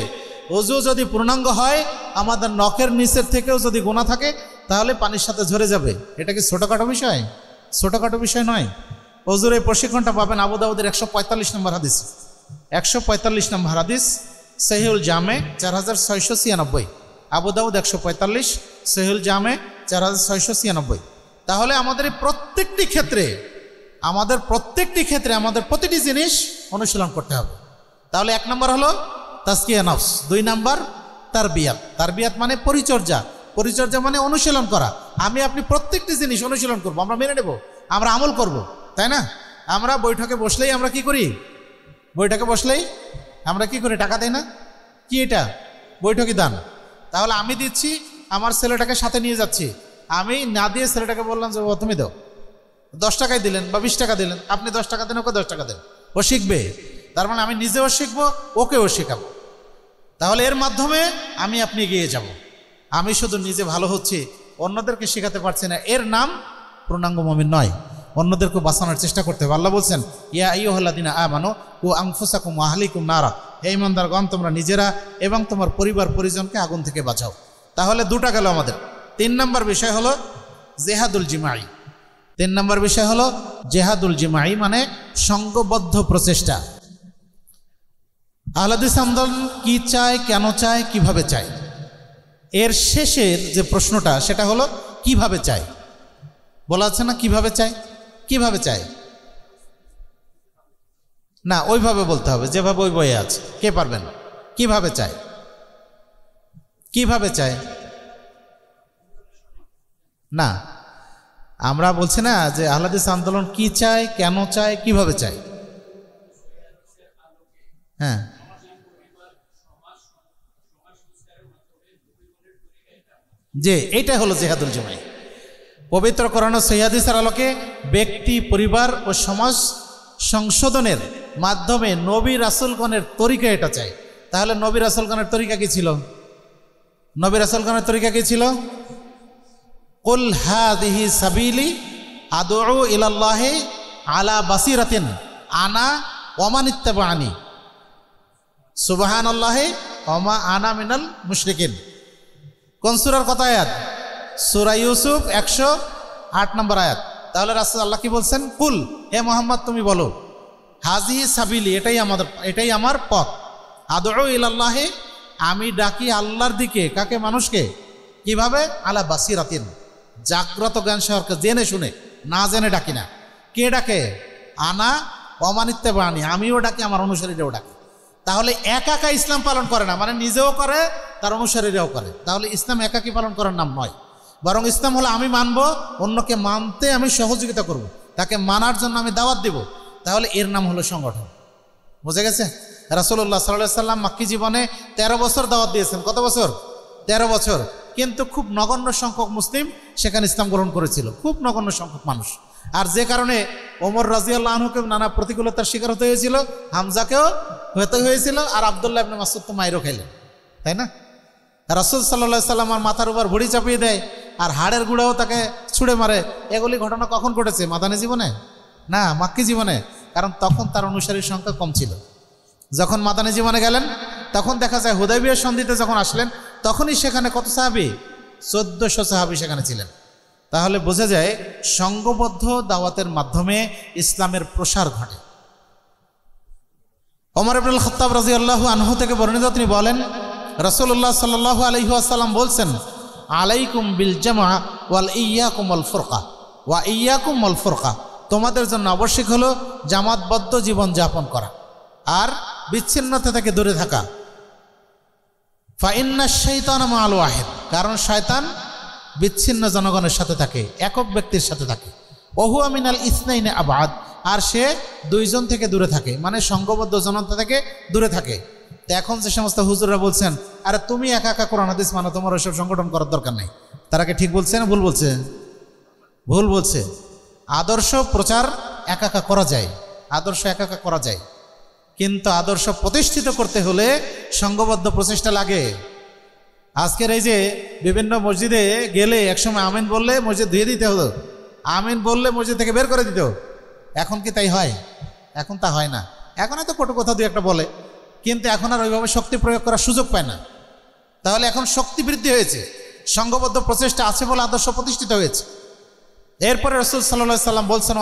অজু যদি পূর্ণাঙ্গ হয়, আমাদের নখের নিচের থেকেও যদি গোনা থাকে তাহলে পানির সাথে ঝরে যাবে। এটা কি ছোটোখাটো বিষয়? ছোটোখাটো বিষয় নয়। অজুর এই প্রশিক্ষণটা পাবেন আবু দাউদের 145 নম্বর হাদিস। 145 নম্বর হাদিস, সহিহুল জামে 4696। আবু দাউদ 145, সহিহুল জামে 4696। তাহলে আমাদের এই প্রত্যেকটি ক্ষেত্রে আমাদের প্রতিটি জিনিস অনুশীলন করতে হবে। তাহলে 1 নম্বর হলো তাজকিয়া নফস, 2 নম্বর তারবিয়াত। তারবিয়াত মানে পরিচর্যা, পরিচর্যা মানে অনুশীলন করা। আমি আপনি প্রত্যেকটি জিনিস অনুশীলন করব, আমরা মেনে নেব, আমরা আমল করব, তাই না? আমরা বৈঠকে বসলেই আমরা কি করি? বৈঠকে বসলেই আমরা কি করি? টাকা দেই না? কি এটা? বৈঠকি দান। তাহলে আমি দিচ্ছি, আমার ছেলেটাকে সাথে নিয়ে যাচ্ছি, আমি না দিয়ে ছেলেটাকে বললাম যে তুমি দাও, 10 টাকায় দিলেন বা 20 টাকা দিলেন, আপনি 10 টাকা দেন, ওকে 10 টাকা দেন, ও শিখবে। তার মানে আমি নিজেও শিখবো, ওকেও শেখাবো। তাহলে এর মাধ্যমে আমি আপনি এগিয়ে যাব। আমি শুধু নিজে ভালো হচ্ছি, অন্যদেরকে শেখাতে পারছি না, এর নাম পূর্ণাঙ্গ মুমিন নয়। অন্যদেরকে বাঁচানোর চেষ্টা করতে হবে। আল্লাহ বলছেন, ইয়া আইয়ুহাল্লাযীনা আমানু কু আনফুসাকুম ওয়া আহলিকুম নারা, হে ঈমানদারগণ, তোমরা নিজেরা এবং তোমার পরিবার পরিজনকে আগুন থেকে বাঁচাও। তাহলে 2টা গেল আমাদের। 3 নম্বর বিষয় হলো জেহাদুল জিমাই। 3 নম্বর বিষয় হলো জেহাদুল জিমাই, মানে সঙ্গবদ্ধ প্রচেষ্টা। আহলে হাদিস আন্দোলন কি চায়, কেন চায়, কিভাবে চায়? এর শেষের যে প্রশ্নটা সেটা হলো কিভাবে চায়। বলা আছে না কিভাবে চায়? কিভাবে চায় না, ওইভাবে বলতে হবে যেভাবে ওই বইয়ে আছে। কে পারবেন? কিভাবে চায়? কিভাবে চায় না, আমরা বলছি না যে আহলে হাদিস আন্দোলন কি চায়, কেন চায়, কিভাবে চায়। হ্যাঁ, যে এইটা হলো জিহাদুল জিমাই। পবিত্র কোরআন ও সহিহ হাদিসের আলোকে ব্যক্তি, পরিবার ও সমাজ সংশোধনের মাধ্যমে নবী রাসূলগণের তরিকা এটা চাই। তাহলে নবী রাসূলগণের তরিকা কি ছিল? নবী রাসূলগণের তরিকা কি ছিল? কুল হাযিহি সাবিলি আদউ ইলাল্লাহি আলা বাসিরাতিন আনা ওয়া মান ইত্তাবা'আনি সুবহানাল্লাহি ওয়া মা আনা মিনাল মুশরিকিন। কোন সূরার কত আয়াত? সূরা ইউসুফ 108 নম্বর আয়াত। তাহলে রাসূল আল্লাহ কি বলছেন? কুল, হে মুহাম্মদ তুমি বলো, হাযিহি সাবিলি, এটাই আমার পথ, আদউ ইলাল্লাহি, আমি ডাকি আল্লাহর দিকে। কাকে? মানুষকে। কিভাবে? আলা বাসিরাতিন, জাগ্রত জ্ঞান সহকারে, জেনে শুনে, না জেনে ডাকি না। কে ডাকে? আনা ওয়া মান ইত্তাবা'আনি, আমিও ডাকি, আমার অনুসারীরাও ডাকে। তাহলে একা ইসলাম পালন করে না, মানে নিজেও করে, তার অনুসারীরাও করে। তাহলে ইসলাম একাকী পালন করার নাম নয়, বরং ইসলাম হলো আমি মানব, অন্যকে মানতে আমি সহযোগিতা করব, তাকে মানার জন্য আমি দাওয়াত দিব। তাহলে এর নাম হলো সংগঠন। বুঝে গেছে? রাসূলুল্লাহ সাল্লাল্লাহু আলাইহি ওয়াসাল্লাম মাক্কি জীবনে 13 বছর দাওয়াত দিয়েছেন। কত বছর? 13 বছর। কিন্তু খুব নগণ্য সংখ্যক মুসলিম সেখানে ইসলাম গ্রহণ করেছিল, খুব নগণ্য সংখ্যক মানুষ। আর যে কারণে ওমর রাদিয়াল্লাহু আনহুকে নানা প্রতিকূলতার শিকার হতে হয়েছিল, হামজাকেও হতে হয়েছিল, আর আব্দুল্লাহ ইবনে মাসউদ তো মাইরও খাইলেন, তাই না? রাসূল সাল্লাল্লাহু আলাইহি ওয়াসাল্লাম মাথার উপর বড়ি চাপিয়ে দেয়, আর হাড়ের গুঁড়াও তাকে ছুঁড়ে মারে। এগুলি ঘটনা কখন ঘটেছে? মাদানী জীবনে না, মাক্কি জীবনে। কারণ তখন তার অনুসারীর সংখ্যা কম ছিল। যখন মাদানী জীবনে গেলেন তখন দেখা যায় হুদায়বিয়া সন্ধিতে যখন আসলেন তখনই সেখানে কত সাহাবী? 1400 সাহাবী সেখানে ছিলেন। তাহলে বোঝা যায় সংঘবদ্ধ দাওয়াতের মাধ্যমে ইসলামের প্রসার ঘটে। ওমর ইবনুল খাত্তাব রাদিয়াল্লাহু আনহু থেকে বর্ণিত, তিনি বলেন, রাসূলুল্লাহ সাল্লাল্লাহু আলাইহি ওয়াসাল্লাম বলছেন, আলাইকুম বিল জামা ওয়াল ইয়াকুম আল ফুরকা ওয়া ইয়াকুম আল ফুরকা, তোমাদের জন্য আবশ্যক হলো জামাতবদ্ধ জীবন যাপন করা আর বিচ্ছিন্নতা থেকে দূরে থাকা। ফা ইন্নাশ শাইতানা মাআল ওয়াহিদ, কারণ শয়তান বিচ্ছিন্ন জনগণের সাথে থাকে, একক ব্যক্তির সাথে থাকে। ওহুয়া মিনাল ইসনাইনি আবাদ, আর সে 2 জন থেকে দূরে থাকে, মানে সংঘবদ্ধ জনতা থেকে দূরে থাকে। তো এখন যে সমস্ত হুজুররা বলছেন, আরে তুমি একা একা কোরআন হাদিস মানো, তোমার ওইসব সংগঠন করার দরকার নেই, তারা কি ঠিক বলছে না ভুল বলছে? ভুল বলছে। আদর্শ প্রচার একা একা করা যায়, আদর্শ একা একা করা যায়, কিন্তু আদর্শ প্রতিষ্ঠিত করতে হলে সংঘবদ্ধ প্রচেষ্টা লাগে। আজকের এই যে বিভিন্ন মসজিদে গেলে একসময় আমিন বললে মসজিদ ধুয়ে দিতে হতো, আমিন বললে মসজিদ থেকে বের করে দিত, এখন কি তাই হয়? এখন তা হয় না। এখন হয়তো কটু কথা দুই একটা বলে, কিন্তু এখন আর ওইভাবে শক্তি প্রয়োগ করার সুযোগ পায় না। তাহলে এখন শক্তি বৃদ্ধি হয়েছে, সংঘবদ্ধ প্রচেষ্টা আছে বলে আদর্শ প্রতিষ্ঠিত হয়েছে। এরপরে রাসূল সাল্লাল্লাহু আলাইহি সাল্লাম বলছেন,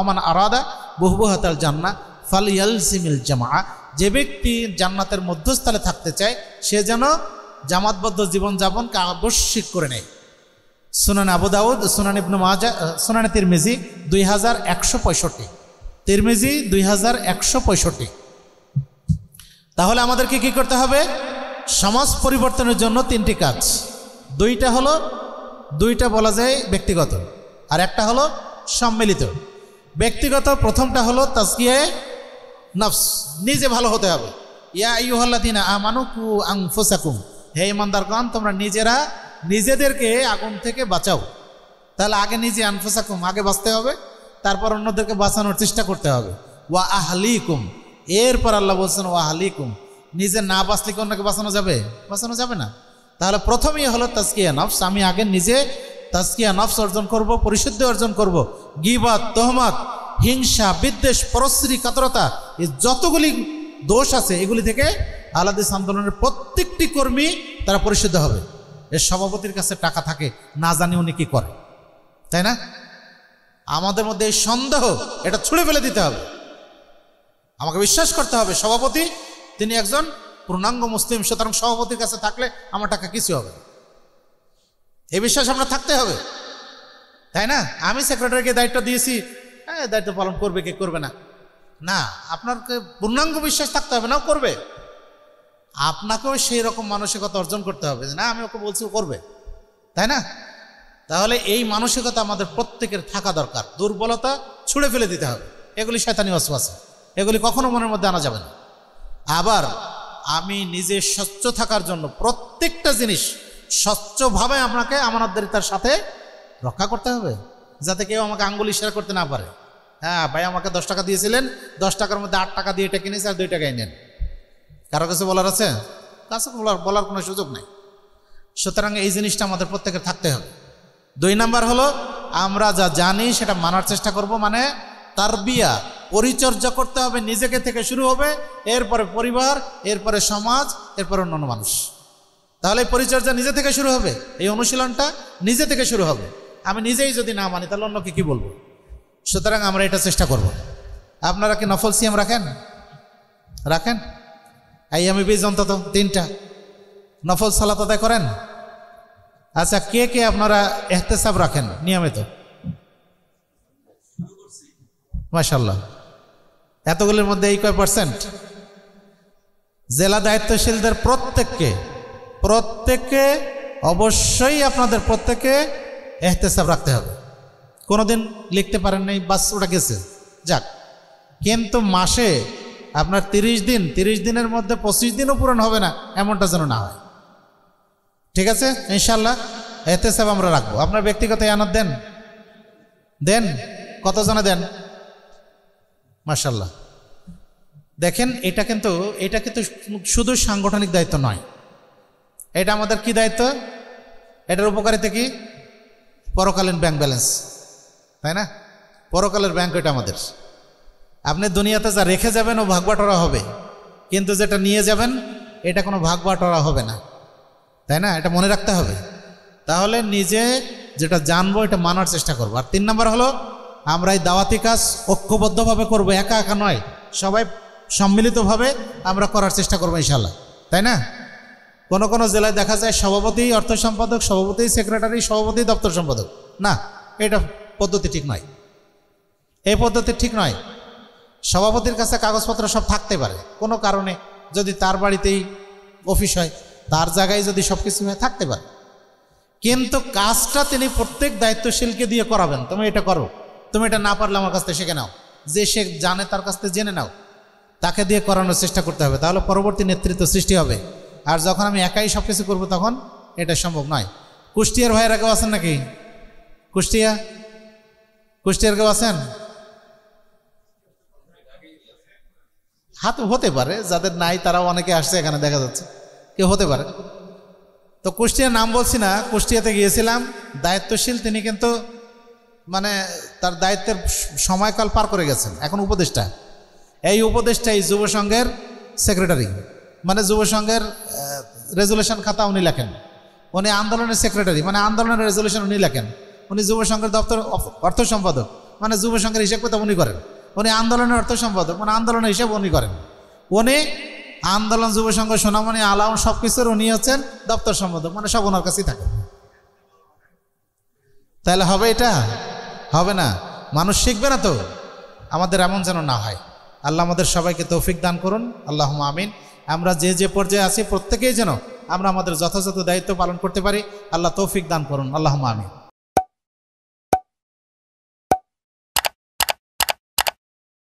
ওমান আরাদা বুহবুহাতাল জান্নাহ ফালইয়ালজিমিল জামাআ, যে ব্যক্তি জান্নাতের মধ্যস্থলে থাকতে চায় সে যেন জামাতবদ্ধ জীবনযাপনকে আবশ্যিক করে নেয়। সুনান আবু দাউদ, সুনান ইবনে মাজাহ, সুনান তিরমিজি 2165, তিরমিজি 2165। তাহলে আমাদেরকে কি করতে হবে? সমাজ পরিবর্তনের জন্য তিনটি কাজ। দুইটা বলা যায় ব্যক্তিগত, আর একটা হলো সম্মিলিত। ব্যক্তিগত প্রথমটা হলো তাজকিয়ায়ে নফস, নিজে ভালো হতে হবে। ইয়া আইয়ুহাল্লাযীনা আমানু কু আনফুসাকুম, হে ঈমানদারগণ তোমরা নিজেদেরকে আগুন থেকে বাঁচাও। তাহলে আগে নিজে আনফুসাকুম, আগে বাঁচতে হবে, তারপর অন্যদেরকে বাঁচানোর চেষ্টা করতে হবে। ওয়া আহলিকুম, এরপর আল্লাহ বলছেন ওয়া আহলিকুম, নিজে না বাঁচলে কি অন্যকে বাঁচানো যাবে? বাঁচানো যাবে না। তাহলে প্রথমেই হলো তাজকিয়া নফস, আমি আগে নিজে তাজকিয়া নফস অর্জন করব, পরিশুদ্ধি অর্জন করব। গীবত, তহমত, হিংসা, বিদ্বেষ, পরশ্রী, কাতরতা, এই যতগুলি দোষ আছে এগুলি থেকে আহলে হাদিস আন্দোলনের প্রত্যেকটি কর্মী তারা পরিশুদ্ধ হবে। এর সভাপতির কাছে টাকা থাকে, না জানি উনি কি করে, তাই না? আমাদের মধ্যে এই সন্দেহ, এটা ছুঁড়ে ফেলে দিতে হবে। আমাকে বিশ্বাস করতে হবে সভাপতি তিনি একজন পূর্ণাঙ্গ মুসলিম, সুতরাং সভাপতির কাছে থাকলে আমার টাকা কিছু হবে, এই বিশ্বাস আমরা থাকতে হবে, তাই না? আমি সেক্রেটারিকে দায়িত্ব দিয়েছি, হ্যাঁ দায়িত্ব পালন করবে কি করবে না, না, আপনাকে পূর্ণাঙ্গ বিশ্বাস থাকতে হবে, না করবে। আপনাকেও সেই রকম মানসিকতা অর্জন করতে হবে, না আমি ওকে বলছি ও করবে, তাই না? তাহলে এই মানসিকতা আমাদের প্রত্যেকের থাকা দরকার। দুর্বলতা ছুঁড়ে ফেলে দিতে হবে, এগুলি শয়তানি ওয়াসওয়াসা, এগুলি কখনো মনের মধ্যে আনা যাবে না। আবার আমি নিজে স্বচ্ছ থাকার জন্য প্রত্যেকটা জিনিস স্বচ্ছভাবে আপনাকে আমানতদারিতার সাথে রক্ষা করতে হবে, যাতে কেউ আমাকে আঙ্গুল ইশারা করতে না পারে। হ্যাঁ ভাই আমাকে 10 টাকা দিয়েছিলেন, 10 টাকার মধ্যে 8 টাকা দিয়ে এটা কিনেছি আর 2 টাকাই নেন, কারো কাছে বলার আছে? কাছে বলার কোনো সুযোগ নেই। সুতরাং এই জিনিসটা আমাদের প্রত্যেকের থাকতে হবে। 2 নাম্বার হলো আমরা যা জানি সেটা মানার চেষ্টা করব, মানে তারবিয়া, পরিচর্যা করতে হবে, নিজেকে থেকে শুরু হবে, এরপরে পরিবার, এরপরে সমাজ, এরপরে অন্যান্য মানুষ। তাহলে এই পরিচর্যা নিজে থেকে শুরু হবে, এই অনুশীলনটা নিজে থেকে শুরু হবে। আমি নিজেই যদি না মানি তাহলে অন্যকে কি বলবো? সুতরাং আমরা এটা চেষ্টা করব। আপনারা কি নফল সিয়াম রাখেন? আইয়ামে বীজ অন্তত 3টা নফল সালাত আদায় করেন? আচ্ছা, কে কে আপনারা ইহতেসাব রাখেন নিয়মিত? মাশাআল্লাহ, এতগুলির মধ্যে এই কয় %? জেলা দায়িত্বশীলদের প্রত্যেককে অবশ্যই আপনাদের প্রত্যেকে ইহতেসাব রাখতে হবে। কোনোদিন লিখতে পারেন নাই, বাস ওটা গেছে, যাক। কিন্তু মাসে আপনার 30 দিনের মধ্যে 25 দিনও পূরণ হবে না, এমনটা যেন না হয়। ঠিক আছে, ইনশাআল্লাহ ইহতেসাব আমরা রাখবো। আপনার ব্যক্তিগত ইয়ানত দেন কতজনে দেন? মাশাআল্লাহ। দেখেন এটা কিন্তু শুধু সাংগঠনিক দায়িত্ব নয়, এটা আমাদের কি দায়িত্ব? এটার উপকারিতা কি? পরকালীন ব্যাংক ব্যালেন্স, তাই না? পরকালের ব্যাংক এটা আমাদের। আপনি দুনিয়াতে যা রেখে যাবেন ও ভাগ বাটোয়ারা হবে, কিন্তু যেটা নিয়ে যাবেন এটা কোনো ভাগ বাটোয়ারা হবে না, তাই না? এটা মনে রাখতে হবে। তাহলে নিজে যেটা জানবো এটা মানার চেষ্টা করবো। আর 3 নাম্বার হলো আমরা এই দাওয়াতি কাজ ঐক্যবদ্ধভাবে করবো, একা একা নয়, সবাই সম্মিলিতভাবে আমরা করার চেষ্টা করবো ইনশাআল্লাহ, তাই না? কোনো জেলায় দেখা যায় সভাপতি অর্থ সম্পাদক, সভাপতি সেক্রেটারি, সভাপতি দপ্তর সম্পাদক, না, এটা পদ্ধতি ঠিক নয়, এই পদ্ধতি ঠিক নয়। সভাপতির কাছে কাগজপত্র সব থাকতে পারে, কোনো কারণে যদি তার বাড়িতেই অফিস হয়, তার জায়গায় যদি সব কিছু হয় থাকতে পারে, কিন্তু কাজটা তিনি প্রত্যেক দায়িত্বশীলকে দিয়ে করাবেন। তুমি এটা করো, তুমি এটা না পারলে আমার কাছ থেকে শিখে নাও, যে সে জানে তার কাছ থেকে জেনে নাও, তাকে দিয়ে করানোর চেষ্টা করতে হবে, তাহলে পরবর্তী নেতৃত্ব সৃষ্টি হবে। আর যখন আমি একাই সব কিছু করবো তখন এটা সম্ভব নয়। কুষ্টিয়ার ভাইয়েরা কেউ আছেন নাকি? কুষ্টিয়ার কেউ আছেন? হাত হতে পারে, যাদের নাই তারাও অনেকে আসছে এখানে, দেখা যাচ্ছে কেউ হতে পারে। তো কুষ্টিয়ার নাম বলছি না, কুষ্টিয়াতে গিয়েছিলাম, দায়িত্বশীল তিনি কিন্তু মানে তার দায়িত্বের সময়কাল পার করে গেছেন, এখন উপদেষ্টা। এই উপদেষ্টা এই যুব সংঘের সেক্রেটারি, মানে যুব সংঘের রেজুলেশন খাতা উনি লেখেন, উনি আন্দোলনের সেক্রেটারি, মানে আন্দোলনের রেজুলেশন উনি লেখেন, উনি যুব সংঘের দপ্তর অর্থ সম্পাদক, মানে যুব সংঘের হিসাব কিতাব উনি করেন, উনি আন্দোলনের অর্থ সম্পাদক, মানে আন্দোলনের হিসাব উনি করেন, উনি আন্দোলন যুব সংঘ সোনামণি আলাউন সব কিছুর উনি হচ্ছেন দপ্তর সম্পাদক, মানে সব ওনার কাছেই থাকে। তাহলে হবে এটা? হবে না। মানুষ শিখবে না তো, আমাদের এমন যেন না হয়। আল্লাহ আমাদের সবাইকে তৌফিক দান করুন, আল্লাহুম্মা আমিন। আমরা যে যে পর্যায়ে আছি প্রত্যেকেই যেন আমরা আমাদের যথাযথ দায়িত্ব পালন করতে পারি, আল্লাহ তৌফিক দান করুন, আল্লাহুম্মা আমিন।